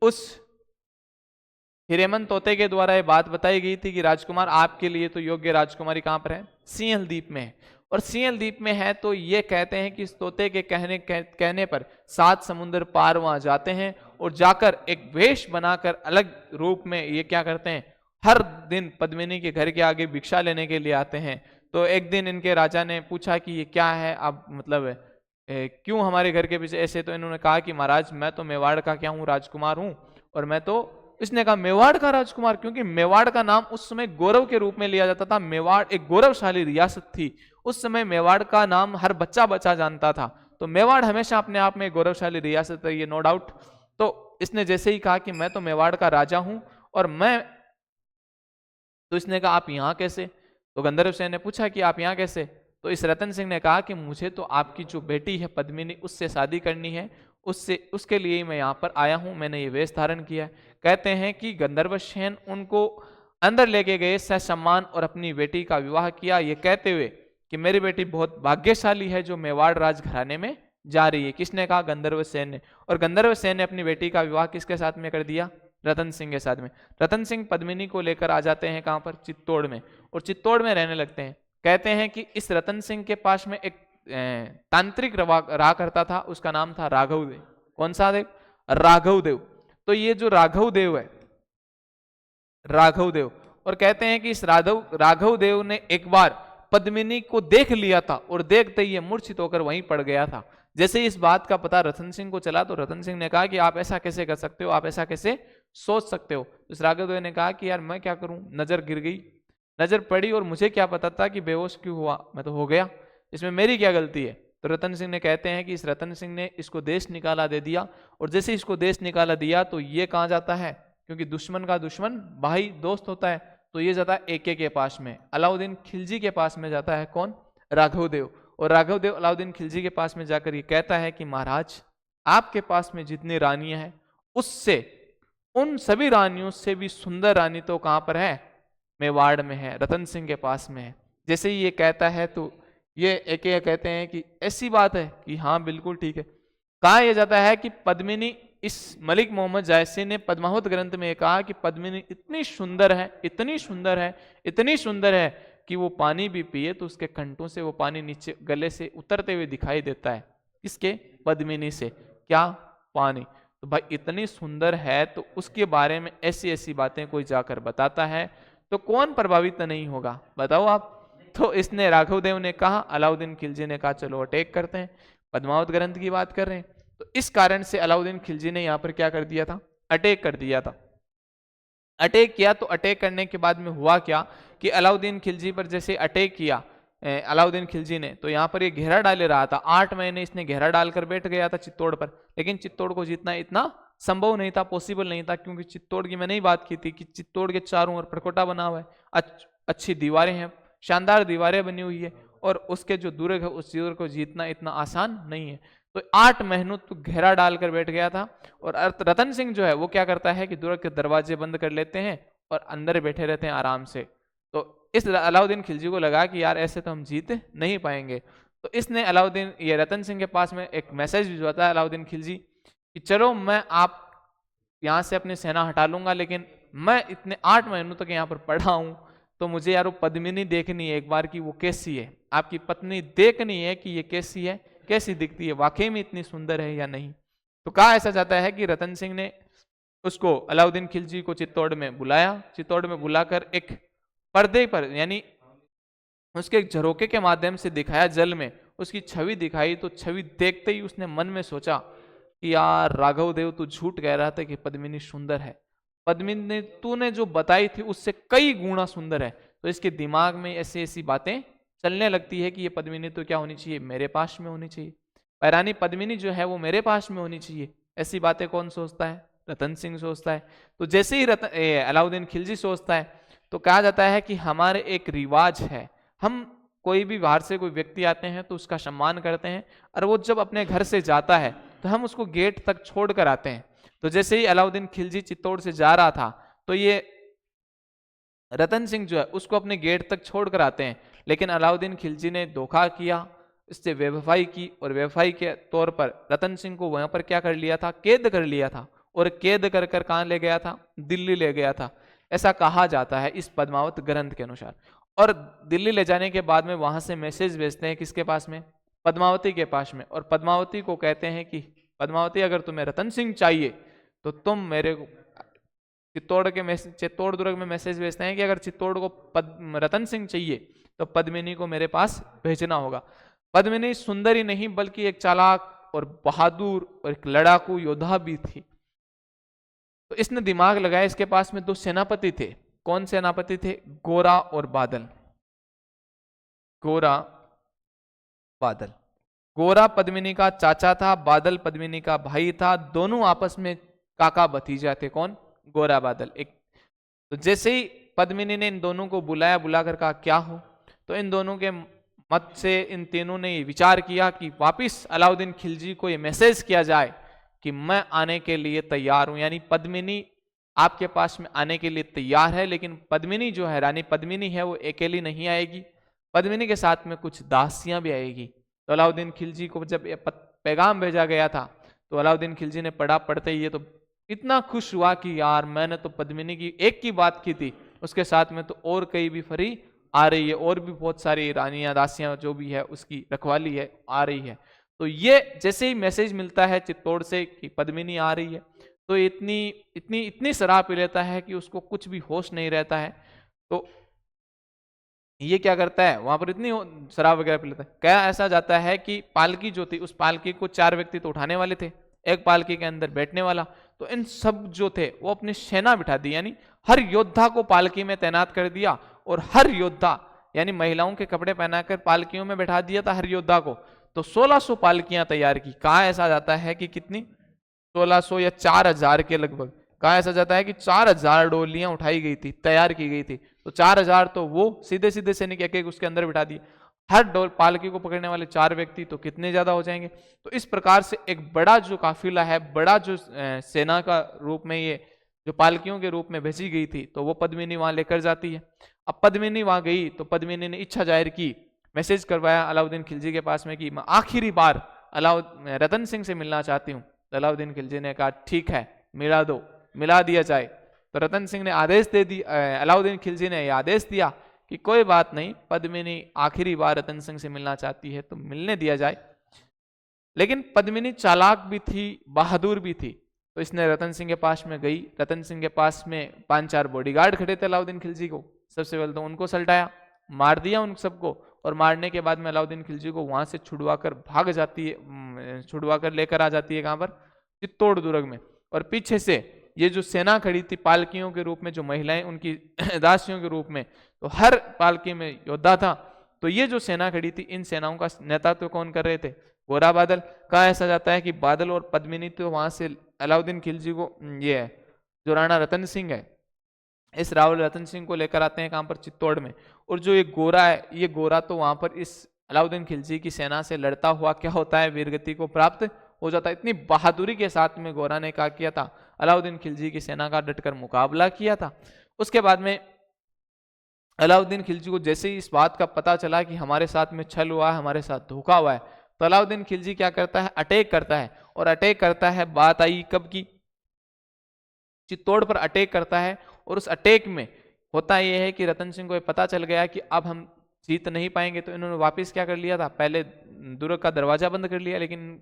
S1: उस हिरेमन तोते के द्वारा ये बात बताई गई थी कि राजकुमार, आपके लिए तो योग्य राजकुमारी कहां पर है, सिंहल द्वीप में है। और सिंहल द्वीप में है तो ये कहते हैं कि इस तोते के कहने पर 7 समुद्र पार वहां जाते हैं और जाकर एक वेश बनाकर अलग रूप में ये क्या करते हैं, हर दिन पद्मिनी के घर के आगे भिक्षा लेने के लिए आते हैं। तो एक दिन इनके राजा ने पूछा कि ये क्या है, आप मतलब क्यों हमारे घर के पीछे ऐसे। तो इन्होंने कहा कि महाराज, मैं तो मेवाड़ का क्या हूँ, राजकुमार हूँ, और मैं तो, इसने कहा मेवाड़ का राजकुमार, क्योंकि मेवाड़ का नाम उस समय गौरव के रूप में लिया जाता था। मेवाड़ एक गौरवशाली रियासत थी उस समय, मेवाड़ का नाम हर बच्चा बच्चा जानता था। तो मेवाड़ हमेशा अपने आप में गौरवशाली रियासत है, ये नो डाउट। तो इसने जैसे ही कहा कि मैं तो मेवाड़ का राजा हूं और मैं, तो इसने कहा आप यहाँ कैसे। तो गंधर्व सेन ने पूछा कि आप यहाँ कैसे। तो इस रतन सिंह ने कहा कि मुझे तो आपकी जो बेटी है पद्मिनी, उससे शादी करनी है, उसके लिए मैं यहाँ पर आया हूँ, मैंने ये वेश धारण किया है। कहते हैं कि गंधर्व सेन उनको अंदर लेके गए ससम्मान और अपनी बेटी का विवाह किया, ये कहते हुए कि मेरी बेटी बहुत भाग्यशाली है जो मेवाड़ राज घराने में जा रही है। किसने कहा, गंधर्व सेन ने। और गंधर्व सेन ने अपनी बेटी का विवाह किसके साथ में कर दिया, रतन सिंह के साथ में। रतन सिंह पद्मिनी को लेकर आ जाते हैं कहां पर, चित्तौड़ में, और चित्तौड़ में रहने लगते हैं। कहते हैं कि इस रतन सिंह के पास में एक तांत्रिक रहा करता था, उसका नाम था राघव देव। कौन सा देव, राघव देव। तो ये जो राघव देव है, राघव देव, और कहते हैं कि इस राघव देव ने एक बार पद्मिनी को देख लिया था और देखते ही मूर्छित होकर वहीं पड़ गया था। जैसे इस बात का पता रतन सिंह को चला तो रतन सिंह ने कहा कि आप ऐसा कैसे कर सकते हो, आप ऐसा कैसे सोच सकते हो। इस राघव देव ने कहा कि यार मैं क्या करूं, नजर गिर गई, नजर पड़ी, और मुझे क्या पता था कि बेहोश क्यों हुआ, मैं तो हो गया, इसमें मेरी क्या गलती है। तो रतन सिंह ने, कहते हैं कि इस रतन सिंह ने इसको देश निकाला दे दिया, और जैसे इसको देश निकाला दिया तो ये कहाँ जाता है, क्योंकि दुश्मन का दुश्मन भाई दोस्त होता है, तो ये जाता है एके के पास में, अलाउद्दीन खिलजी के पास में जाता है। कौन, राघव देव। और राघव देव अलाउद्दीन खिलजी के पास में जाकर ये कहता है कि महाराज, आपके पास में जितनी रानियां हैं उससे, उन सभी रानियों से भी सुंदर रानी तो कहां पर है, मेवाड़ में है, रतन सिंह के पास में है। जैसे ही ये कहता है तो ये एक कहते हैं कि ऐसी बात है कि हाँ बिल्कुल ठीक है। कहा यह जाता है कि पद्मिनी, इस मलिक मोहम्मद जायसी ने पद्मावत ग्रंथ में कहा कि पद्मिनी इतनी सुंदर है, इतनी सुंदर है, इतनी सुंदर है कि वो पानी भी पिए तो उसके कंठों से वो पानी नीचे गले से उतरते हुए दिखाई देता है। इसके, पद्मिनी से, क्या, पानी। तो भाई इतनी सुंदर है तो उसके बारे में ऐसी ऐसी बातें कोई जाकर बताता है तो कौन प्रभावित नहीं होगा, बताओ आप। तो इसने, राघव देव ने कहा, अलाउद्दीन खिलजी ने कहा चलो अटैक करते हैं, पद्मावत ग्रंथ की बात कर रहे हैं। तो इस कारण से अलाउद्दीन खिलजी ने यहां पर क्या कर दिया था, अटैक कर दिया था। अटैक किया तो अटैक करने के बाद में हुआ क्या कि अलाउद्दीन खिलजी पर जैसे अटैक किया अलाउद्दीन खिलजी ने, तो यहाँ पर ये घेरा डाले रहा था। 8 महीने इसने घेरा डालकर बैठ गया था चित्तौड़ पर, लेकिन चित्तौड़ को जीतना इतना संभव नहीं था, पॉसिबल नहीं था, क्योंकि चित्तौड़ की मैंने ही बात की थी कि चित्तौड़ के चारों ओर परकोटा बना हुआ है, अच्छी दीवारें हैं, शानदार दीवारें बनी हुई है, और उसके जो दुर्ग है उस दुर्ग को जीतना इतना आसान नहीं है। तो 8 महीनों तो घेरा डालकर बैठ गया था। और रतन सिंह जो है वो क्या करता है कि दुर्ग के दरवाजे बंद कर लेते हैं और अंदर बैठे रहते हैं आराम से। तो इस अलाउद्दीन खिलजी को लगा कि यार ऐसे तो हम जीत नहीं पाएंगे। तो इसने अलाउद्दीन, ये रतन सिंह के पास में एक मैसेज भिजवाता है अलाउद्दीन खिलजी कि चलो मैं आप यहाँ से अपनी सेना हटा लूंगा, लेकिन मैं इतने 8 महीनों तक यहाँ पर पढ़ा हूँ तो मुझे यार वो पद्मिनी देखनी है एक बार कि वो कैसी है, आपकी पत्नी देखनी है कि ये कैसी है, कैसी दिखती है, वाकई में इतनी सुंदर है या नहीं। तो कहा ऐसा जाता है कि रतन सिंह ने उसको अलाउद्दीन खिलजी को चित्तौड़ में बुलाया। चित्तौड़ में बुलाकर एक पर्दे पर यानी उसके एक झरोके के माध्यम से दिखाया, जल में उसकी छवि दिखाई। तो छवि देखते ही उसने मन में सोचा कि यार राघव देव, तू झूठ कह रहा था कि पद्मिनी सुंदर है, पद्मिनी तूने जो बताई थी उससे कई गुना सुंदर है। तो इसके दिमाग में ऐसी ऐसी बातें चलने लगती है कि ये पद्मिनी तो क्या होनी चाहिए, मेरे पास में होनी चाहिए, रानी पद्मिनी जो है वो मेरे पास में होनी चाहिए। ऐसी बातें कौन सोचता है? रतन सिंह सोचता है। तो जैसे ही अलाउद्दीन खिलजी सोचता है तो कहा जाता है कि हमारे एक रिवाज है, हम कोई भी बाहर से कोई व्यक्ति आते हैं तो उसका सम्मान करते हैं, और वो जब अपने घर से जाता है तो हम उसको गेट तक छोड़ कर आते हैं। तो जैसे ही अलाउद्दीन खिलजी चित्तौड़ से जा रहा था तो ये रतन सिंह जो है उसको अपने गेट तक छोड़ कर आते हैं, लेकिन अलाउद्दीन खिलजी ने धोखा किया, इससे बेवफाई की, और बेवफाई के तौर पर रतन सिंह को वहां पर क्या कर लिया था, कैद कर लिया था, और कैद कर कर कहां ले गया था, दिल्ली ले गया था, ऐसा कहा जाता है इस पद्मावत ग्रंथ के अनुसार। और दिल्ली ले जाने के बाद में वहां से मैसेज भेजते हैं किसके पास में, पद्मावती के पास में, और पद्मावती को कहते हैं कि पद्मावती अगर तुम्हें रतन सिंह चाहिए तो तुम मेरे को चित्तौड़ दुर्ग में मैसेज भेजते हैं कि अगर चित्तौड़ को रतन सिंह चाहिए तो पद्मिनी को मेरे पास भेजना होगा। पद्मिनी सुंदर ही नहीं बल्कि एक चालाक और बहादुर और एक लड़ाकू योद्धा भी थी। तो इसने दिमाग लगाया, इसके पास में दो सेनापति थे। कौन सेनापति थे? गोरा और बादल। गोरा बादल। गोरा पद्मिनी का चाचा था, बादल पद्मिनी का भाई था, दोनों आपस में काका भतीजा थे। कौन? गोरा बादल। एक तो जैसे ही पद्मिनी ने इन दोनों को बुलाया, बुलाकर कहा क्या हो, तो इन दोनों के मत से इन तीनों ने विचार किया कि वापिस अलाउद्दीन खिलजी को ये मैसेज किया जाए कि मैं आने के लिए तैयार हूं, यानी पद्मिनी आपके पास में आने के लिए तैयार है, लेकिन पद्मिनी जो है, रानी पद्मिनी है, वो अकेली नहीं आएगी, पद्मिनी के साथ में कुछ दासियां भी आएगी। तो अलाउद्दीन खिलजी को जब पैगाम भेजा गया था तो अलाउद्दीन खिलजी ने पढ़ा, पढ़ते ही ये तो इतना खुश हुआ कि यार मैंने तो पद्मिनी की एक की बात की थी, उसके साथ में तो और कई भी फरी आ रही है, और भी बहुत सारी रानियां दासियां जो भी है उसकी रखवाली है आ रही है। तो ये जैसे ही मैसेज मिलता है चित्तौड़ से कि पद्मिनी आ रही है, तो इतनी इतनी इतनी शराब पी लेता है कि उसको कुछ भी होश नहीं रहता है। तो ये क्या करता है, वहां पर इतनी शराब वगैरह पी लेता है, क्या ऐसा जाता है कि पालकी जो थी, उस पालकी को 4 व्यक्ति तो उठाने वाले थे, एक पालकी के अंदर बैठने वाला, तो इन सब जो थे वो अपनी सेना बिठा दी, यानी हर योद्धा को पालकी में तैनात कर दिया, और हर योद्धा यानी महिलाओं के कपड़े पहनाकर पालकियों में बैठा दिया था हर योद्धा को। तो 1600 पालकियां तैयार की। कहा ऐसा जाता है कि कितनी, 1600 या 4000 के लगभग। कहा ऐसा जाता है कि 4000 डोलियां उठाई गई थी, तैयार की गई थी। तो 4000 तो वो सीधे सीधे सैनिक एक एक उसके अंदर बिठा दिए, हर पालकी को पकड़ने वाले 4 व्यक्ति तो कितने ज्यादा हो जाएंगे। तो इस प्रकार से एक बड़ा जो काफिला है, बड़ा जो सेना का रूप में ये जो पालकियों के रूप में भेजी गई थी, तो वो पद्मिनी वहां लेकर जाती है। अब पद्मिनी वहां गई तो पद्मिनी ने इच्छा जाहिर की, मैसेज करवाया अलाउद्दीन खिलजी के पास में कि मैं आखिरी बार रतन सिंह से मिलना चाहती हूँ। अलाउद्दीन खिलजी ने कहा ठीक है, मिला दो, मिला दिया जाए। तो रतन सिंह ने आदेश दे दी, अलाउद्दीन खिलजी ने यह आदेश दिया कि कोई बात नहीं, पद्मिनी आखिरी बार रतन सिंह से मिलना चाहती है तो मिलने दिया जाए। लेकिन पद्मिनी चालाक भी थी, बहादुर भी थी, तो इसने रतन सिंह के पास में गई। रतन सिंह के पास में 5-4 बॉडीगार्ड खड़े थे अलाउद्दीन खिलजी को। सबसे पहले तो उनको सल्टाया, मार दिया उन सबको, और मारने के बाद में अलाउद्दीन खिलजी को वहां से छुड़वाकर भाग जाती है, छुड़वाकर लेकर आ जाती है कहां पर, चित्तौड़ दुर्ग में। और पीछे से ये जो सेना खड़ी थी पालकियों के रूप में, जो महिलाएं उनकी दासियों के रूप में, तो हर पालकी में योद्धा था। तो ये जो सेना खड़ी थी, इन सेनाओं का नेतृत्व कौन कर रहे थे? गोरा बादल। कहा ऐसा जाता है कि बादल और पद्मिनी तो वहां से अलाउद्दीन खिलजी को, ये जो राणा रतन सिंह है, इस रावल रतन सिंह को लेकर आते हैं कहां पर, चित्तौड़ में। और जो ये गोरा है, ये गोरा तो वहां पर इस अलाउद्दीन खिलजी की सेना से लड़ता हुआ क्या होता है, वीरगति को प्राप्त हो जाता है। इतनी बहादुरी के साथ में गोरा ने क्या किया था, अलाउद्दीन खिलजी की सेना का डटकर मुकाबला किया था। उसके बाद में अलाउद्दीन खिलजी को जैसे ही इस बात का पता चला कि हमारे साथ में छल हुआ है, हमारे साथ धोखा हुआ है, तो अलाउद्दीन खिलजी क्या करता है, अटैक करता है। और अटैक करता है, बात आई कब की, चित्तौड़ पर अटैक करता है। और उस अटैक में होता यह है कि रतन सिंह को पता चल गया कि अब हम जीत नहीं पाएंगे, तो इन्होंने वापस क्या कर लिया था, पहले दुर्ग का दरवाजा बंद कर लिया, लेकिन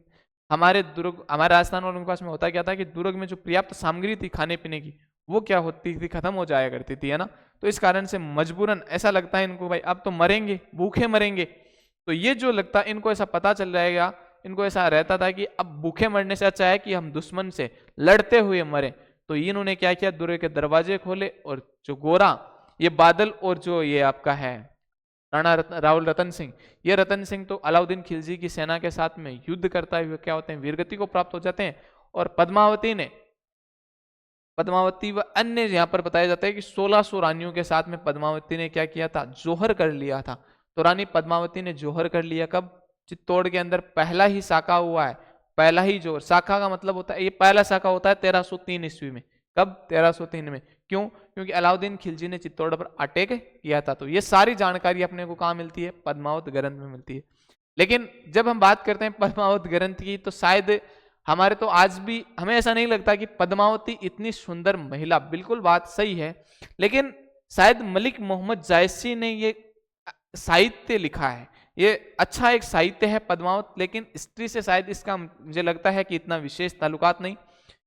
S1: हमारे राजस्थान वालों के पास में होता क्या था कि दुर्ग में जो पर्याप्त सामग्री थी खाने पीने की, वो क्या होती थी, खत्म हो जाया करती थी, है ना। तो इस कारण से मजबूरन ऐसा लगता है इनको, भाई अब तो मरेंगे, भूखे मरेंगे। तो ये जो लगता है इनको, ऐसा पता चल जाएगा, इनको ऐसा रहता था कि अब भूखे मरने से अच्छा है कि हम दुश्मन से लड़ते हुए मरे। तो इन्होंने क्या किया, दुर्ग के दरवाजे खोले और जो गोरा, ये बादल और जो ये आपका है राणा राहुल रतन सिंह, ये रतन सिंह तो अलाउद्दीन खिलजी की सेना के साथ में युद्ध करता हुए क्या होते हैं, वीरगति को प्राप्त हो जाते हैं। और पद्मावती व अन्य यहाँ पर बताया जाता है कि 1600 रानियों के साथ में पद्मावती ने क्या किया था, जोहर कर लिया था। तो रानी पद्मावती ने जोहर कर लिया कब, चित्तौड़ के अंदर पहला ही साका हुआ है, पहला ही जोहर। साका का मतलब होता है, ये पहला साका होता है 1303 ईस्वी में। कब, 1303 में। क्यों, क्योंकि अलाउद्दीन खिलजी ने चित्तौड़ पर अटैक किया था। तो ये सारी जानकारी अपने को कहाँ मिलती है, पद्मावत ग्रंथ में मिलती है। लेकिन जब हम बात करते हैं पद्मावत ग्रंथ की, तो शायद हमारे तो आज भी हमें ऐसा नहीं लगता कि पद्मावती इतनी सुंदर महिला, बिल्कुल बात सही है, लेकिन शायद मलिक मोहम्मद जायसी ने ये साहित्य लिखा है, ये अच्छा एक साहित्य है पद्मावत, लेकिन स्त्री से शायद इसका मुझे लगता है कि इतना विशेष ताल्लुकात नहीं।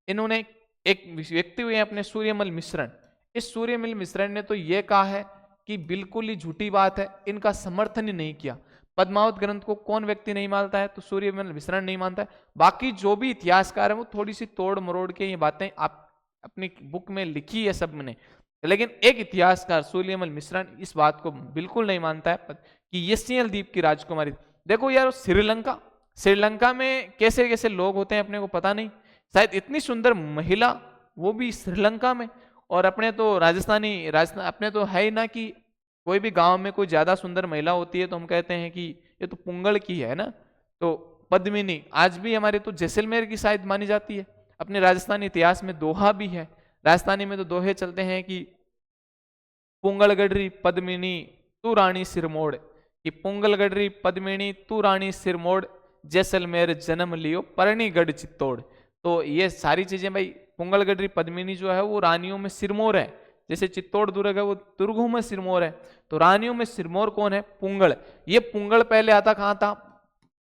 S1: इन्होंने एक व्यक्ति हुए अपने सूर्यमल मिश्रण, इस सूर्यमल मिश्रण ने तो ये कहा है कि बिल्कुल ही झूठी बात है, इनका समर्थन ही नहीं किया। पद्मावत ग्रंथ को कौन व्यक्ति नहीं मानता है, तो सूर्यमल मिश्रण नहीं मानता है। बाकी जो भी इतिहासकार है वो थोड़ी सी तोड़ मरोड़ के ये बातें आप अपनी बुक में लिखी है सब ने, लेकिन एक इतिहासकार सूर्यमल मिश्रण इस बात को बिल्कुल नहीं मानता है कि ये सिंहल द्वीप की राजकुमारी। देखो यार, श्रीलंका में कैसे कैसे लोग होते हैं अपने को पता नहीं, शायद इतनी सुंदर महिला वो भी श्रीलंका में। और अपने तो राजस्थान अपने तो है ही ना कि कोई भी गांव में कोई ज्यादा सुंदर महिला होती है तो हम कहते हैं कि ये तो पुंगल की है ना। तो पद्मिनी आज भी हमारे तो जैसलमेर की शायद मानी जाती है। अपने राजस्थानी इतिहास में दोहा भी है, राजस्थानी में तो दोहे चलते हैं कि पुंगलगढ़ी पद्मिनी तू रानी सिरमोड़, कि पुंगलगढ़ी पद्मिनी तू रानी सिरमोड़, जैसलमेर जन्म लियो परनीगढ़ चित्तौड़। तो ये सारी चीजें भाई, पुंगलगढ़ी पद्मिनी जो है वो रानियों में सिरमौर है, जैसे चित्तौड़ दुर्ग है वो दुर्गों में सिरमौर है। तो रानियों में सिरमौर कौन है, पुंगल। ये पुंगल पहले आता कहाँ था,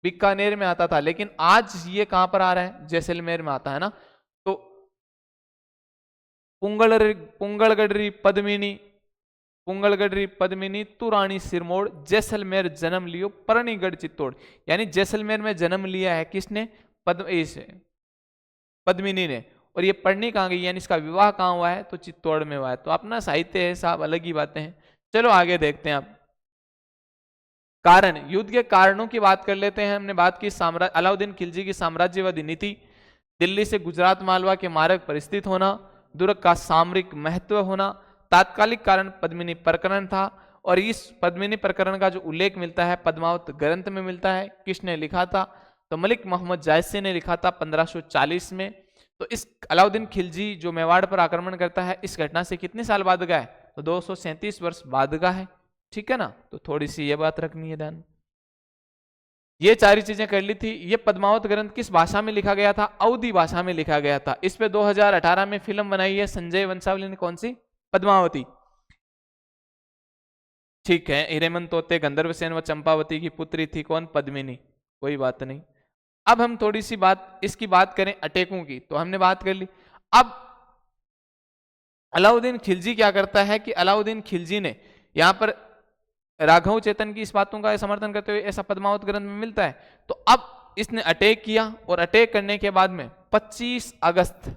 S1: बीकानेर में आता था, लेकिन आज ये कहां पर आ रहा है, जैसलमेर में आता है ना। तो पुंगलगढ़ी पद्मिनी तू रानी सिरमौर, जैसलमेर जन्म लियो परनीगढ़ चित्तौड़। यानी जैसलमेर में जन्म लिया है किसने, पद्मिनी ने। और ये पढ़नी कहाँ गई, यानी इसका विवाह कहाँ हुआ है, तो चित्तौड़ में हुआ है। तो अपना साहित्य है साहब, अलग ही बातें हैं। चलो आगे देखते हैं आप कारण, युद्ध के कारणों की बात कर लेते हैं। हमने बात की अलाउद्दीन खिलजी की साम्राज्यवादी नीति, दिल्ली से गुजरात मालवा के मार्ग पर स्थित होना, दुर्ग का सामरिक महत्व होना, तात्कालिक कारण पद्मिनी प्रकरण था। और इस पद्मिनी प्रकरण का जो उल्लेख मिलता है पद्मावत ग्रंथ में मिलता है। किसने लिखा था, तो मलिक मोहम्मद जायसी ने लिखा था 1540 में। तो इस अलाउद्दीन खिलजी जो मेवाड़ पर आक्रमण करता है, इस घटना से कितने साल बाद का है, तो 237 वर्ष बाद का है, ठीक है ना। तो थोड़ी सी ये बात रखनी है ध्यान। ये सारी चीजें कर ली थी। ये पद्मावत ग्रंथ किस भाषा में लिखा गया था, अवधी भाषा में लिखा गया था। इस पे 2018 में फिल्म बनाई है संजय वंशावली ने, कौन सी, पद्मावती, ठीक है। हिरेमन तोते गंधर्वसेन व चंपावती की पुत्री थी कौन, पद्मिनी, कोई बात नहीं। अब हम थोड़ी सी बात इसकी बात करें अटैकों की, तो हमने बात कर ली। अब अलाउद्दीन खिलजी क्या करता है कि अलाउद्दीन खिलजी ने यहां पर राघव चेतन की इस बातों का समर्थन करते हुए ऐसा पद्मावत ग्रंथ में मिलता है। तो अब इसने अटैक किया, और अटैक करने के बाद में 25 अगस्त,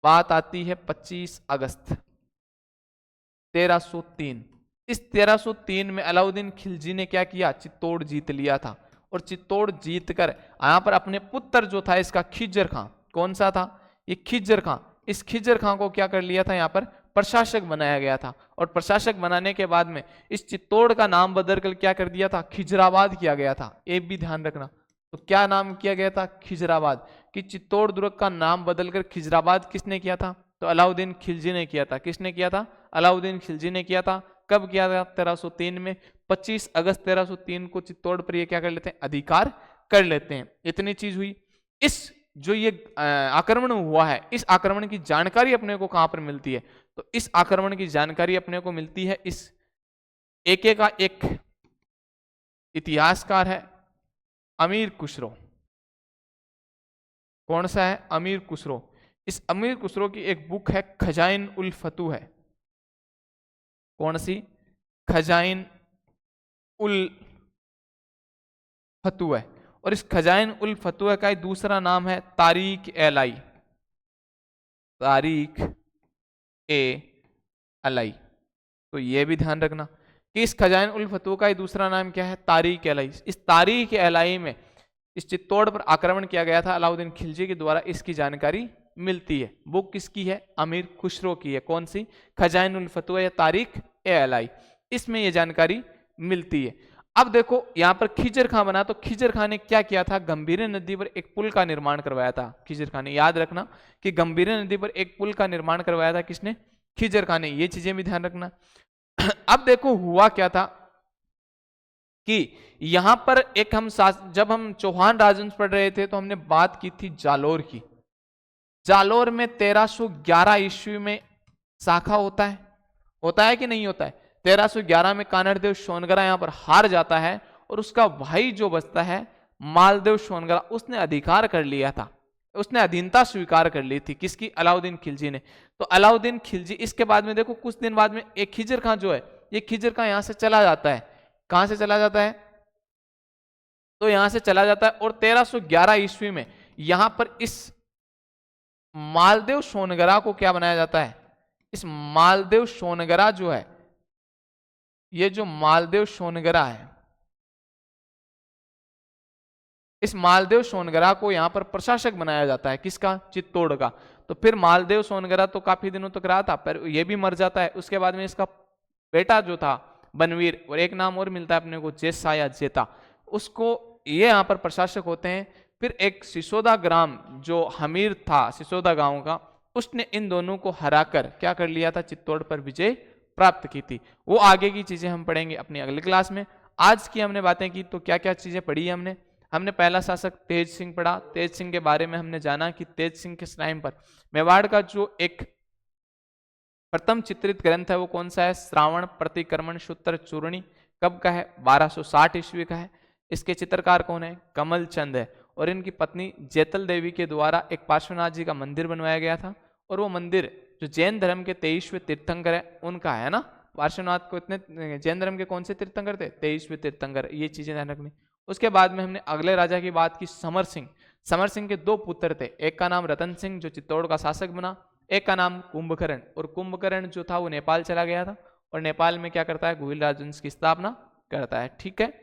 S1: बात आती है 25 अगस्त 1303। इस 1303 में अलाउद्दीन खिलजी ने क्या किया, चित्तौड़ जीत लिया था। और चित्तौड़ जीत कर यहां पर अपने पुत्र जो था इसका, खिज्जर खां, कौन सा था, ये खिज्जर खां, इस खिज्जर खां को क्या कर लिया था, यहां पर प्रशासक बनाया गया था। और प्रशासक बनाने के बाद में इस चित्तौड़ का नाम बदलकर क्या कर दिया था, खिजराबाद किया गया था। एक भी ध्यान रखना, तो क्या नाम किया गया था, खिजराबाद। कि चित्तौड़ दुर्ग का नाम बदलकर खिजराबाद किसने किया था, तो अलाउद्दीन खिलजी ने किया था। किसने किया था, अलाउद्दीन खिलजी ने किया था। कब किया था, 1303 में। 25 अगस्त 1303 को चित्तौड़ पर ये क्या कर लेते हैं, अधिकार कर लेते हैं। इतनी चीज हुई। इस जो ये आक्रमण हुआ है, इस आक्रमण की जानकारी अपने को कहां पर मिलती है, तो इस आक्रमण की जानकारी अपने को मिलती है इस एके का एक इतिहासकार है अमीर खुसरो। कौन सा है? अमीर खुसरो। इस अमीर खुसरो की एक बुक है खजाइन उल फतू है। कौन सी? खजाइन उल फतू है। और इस खजाइन उल फतू का दूसरा नाम है तारीख ए अलाई। तारीख ए अलाई। तो ये भी ध्यान रखना कि इस खजाइन उल फतू का दूसरा नाम क्या है? तारीख ए अलाई। इस तारीख ए अलाई में इस चित्तौड़ पर आक्रमण किया गया था अलाउद्दीन खिलजी के द्वारा, इसकी जानकारी मिलती है। बुक किसकी है? अमीर खुसरो की है। कौन सी? खजाइन उल फतू या तारीख ए अलाई। इसमें यह जानकारी मिलती है। अब देखो यहां पर खिजर खां बना, तो खिजर खां ने क्या किया था? गंभीर नदी पर एक पुल का निर्माण करवाया था खिजर खां ने। याद रखना कि गंभीर नदी पर एक पुल का निर्माण करवाया था किसने? खिजर खां ने। ये चीजें भी ध्यान रखना। अब देखो हुआ क्या था कि यहां पर एक जब हम चौहान राजवंश पढ़ रहे थे तो हमने बात की थी जालोर की। जालोर में 1311 ईस्वी में शाखा होता है कि नहीं होता है? 1311 में कानड़देव सोनगरा यहां पर हार जाता है और उसका भाई जो बचता है मालदेव सोनगरा, उसने अधिकार कर लिया था, उसने अधीनता स्वीकार कर ली थी। किसकी? अलाउद्दीन खिलजी ने। तो अलाउद्दीन खिलजी, इसके बाद में देखो कुछ दिन बाद में एक खिजर खां जो है, ये खिजर खां यहां से चला जाता है। कहां से चला जाता है? तो यहां से चला जाता है और 1311 ईस्वी में यहां पर इस मालदेव सोनगरा को क्या बनाया जाता है? इस मालदेव सोनगरा जो है, ये जो मालदेव सोनगरा है, इस मालदेव सोनगरा को यहां पर प्रशासक बनाया जाता है। किसका? चित्तौड़ का। तो फिर मालदेव सोनगरा तो काफी दिनों तक रहा था, पर यह भी मर जाता है। उसके बाद में इसका बेटा जो था बनवीर, और एक नाम और मिलता है अपने को जेसा या जेता, उसको ये यहां पर प्रशासक होते हैं। फिर एक सिसोदा ग्राम जो हमीर था सिसोदा गांव का, उसने इन दोनों को हराकर क्या कर लिया था? चित्तौड़ पर विजय प्राप्त की थी। वो आगे की चीजें हम पढ़ेंगे अपनी अगली क्लास में। आज की हमने बातें की तो क्या क्या चीजें पढ़ी है हमने पहला शासक तेज सिंह पढ़ा। तेज सिंह के बारे में हमने जाना कि तेज सिंह के टाइम पर मेवाड़ का जो एक प्रथम चित्रित ग्रंथ है वो कौन सा है? श्रावण प्रतिक्रमण सूत्र चूर्णी। कब का है? 1260 ईस्वी का है। इसके चित्रकार कौन है? कमल चंद है। और इनकी पत्नी जैतल देवी के द्वारा एक पार्श्वनाथ जी का मंदिर बनवाया गया था। और वो मंदिर जो जैन धर्म के 23वें तीर्थंकर है उनका है ना। पार्श्वनाथ को इतने जैन धर्म के कौन से तीर्थंकर थे? 23वें तीर्थंकर। ये चीजें ध्यान रखनी। उसके बाद में हमने अगले राजा की बात की, समर सिंह। समर सिंह के दो पुत्र थे, एक का नाम रतन सिंह जो चित्तौड़ का शासक बना, एक का नाम कुंभकर्ण। और कुंभकर्ण जो था वो नेपाल चला गया था और नेपाल में क्या करता है? गुहिल राजवंश की स्थापना करता है। ठीक है।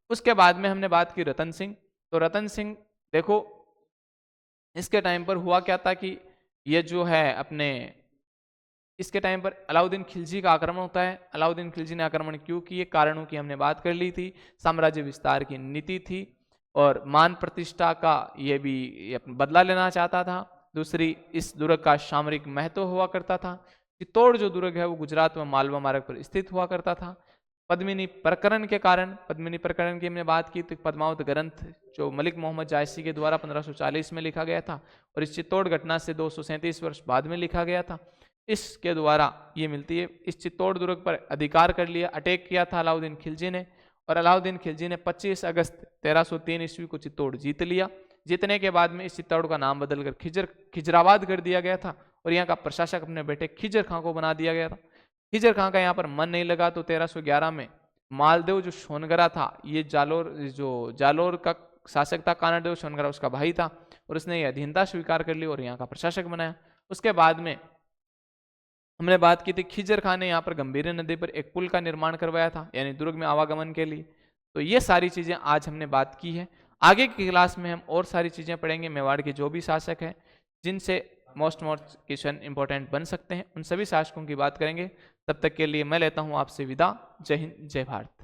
S1: उसके बाद में हमने बात की रतन सिंह। तो रतन सिंह देखो इसके टाइम पर हुआ क्या था कि ये जो है अपने इसके टाइम पर अलाउद्दीन खिलजी का आक्रमण होता है। अलाउद्दीन खिलजी ने आक्रमण क्यों किए? कारणों की हमने बात कर ली थी। साम्राज्य विस्तार की नीति थी और मान प्रतिष्ठा का ये भी बदला लेना चाहता था। दूसरी, इस दुर्ग का सामरिक महत्व हुआ करता था। चित्तौड़ जो दुर्ग है वो गुजरात में मालवा मार्ग पर स्थित हुआ करता था। पद्मिनी प्रकरण के कारण, पद्मिनी प्रकरण की हमने बात की तो पद्मावत ग्रंथ जो मलिक मोहम्मद जायसी के द्वारा 1540 में लिखा गया था और इस चित्तौड़ घटना से 237 वर्ष बाद में लिखा गया था। इसके द्वारा ये मिलती है। इस चित्तौड़ दुर्ग पर अधिकार कर लिया, अटैक किया था अलाउद्दीन खिलजी ने। और अलाउद्दीन खिलजी ने 25 अगस्त 1303 ईस्वी को चित्तौड़ जीत लिया। जीतने के बाद में इस चित्तौड़ का नाम बदलकर खिजराबाद कर दिया गया था और यहाँ का प्रशासक अपने बेटे खिजर खां को बना दिया गया था। खिजर खां का यहाँ पर मन नहीं लगा तो 1311 में मालदेव जो सोनगरा था, ये जालोर का शासक था, कानड़देव सोनगरा उसका भाई था, और उसने ये अधीनता स्वीकार कर ली और यहाँ का प्रशासक बनाया। उसके बाद में हमने बात की थी खिजर खां ने यहाँ पर गंभीर नदी पर एक पुल का निर्माण करवाया था, यानी दुर्ग में आवागमन के लिए। तो ये सारी चीजें आज हमने बात की है। आगे की क्लास में हम और सारी चीजें पढ़ेंगे। मेवाड़ के जो भी शासक हैं जिनसे मोस्ट क्वेश्चन इंपॉर्टेंट बन सकते हैं, उन सभी शासकों की बात करेंगे। तब तक के लिए मैं लेता हूं आपसे विदा। जय हिंद, जय भारत।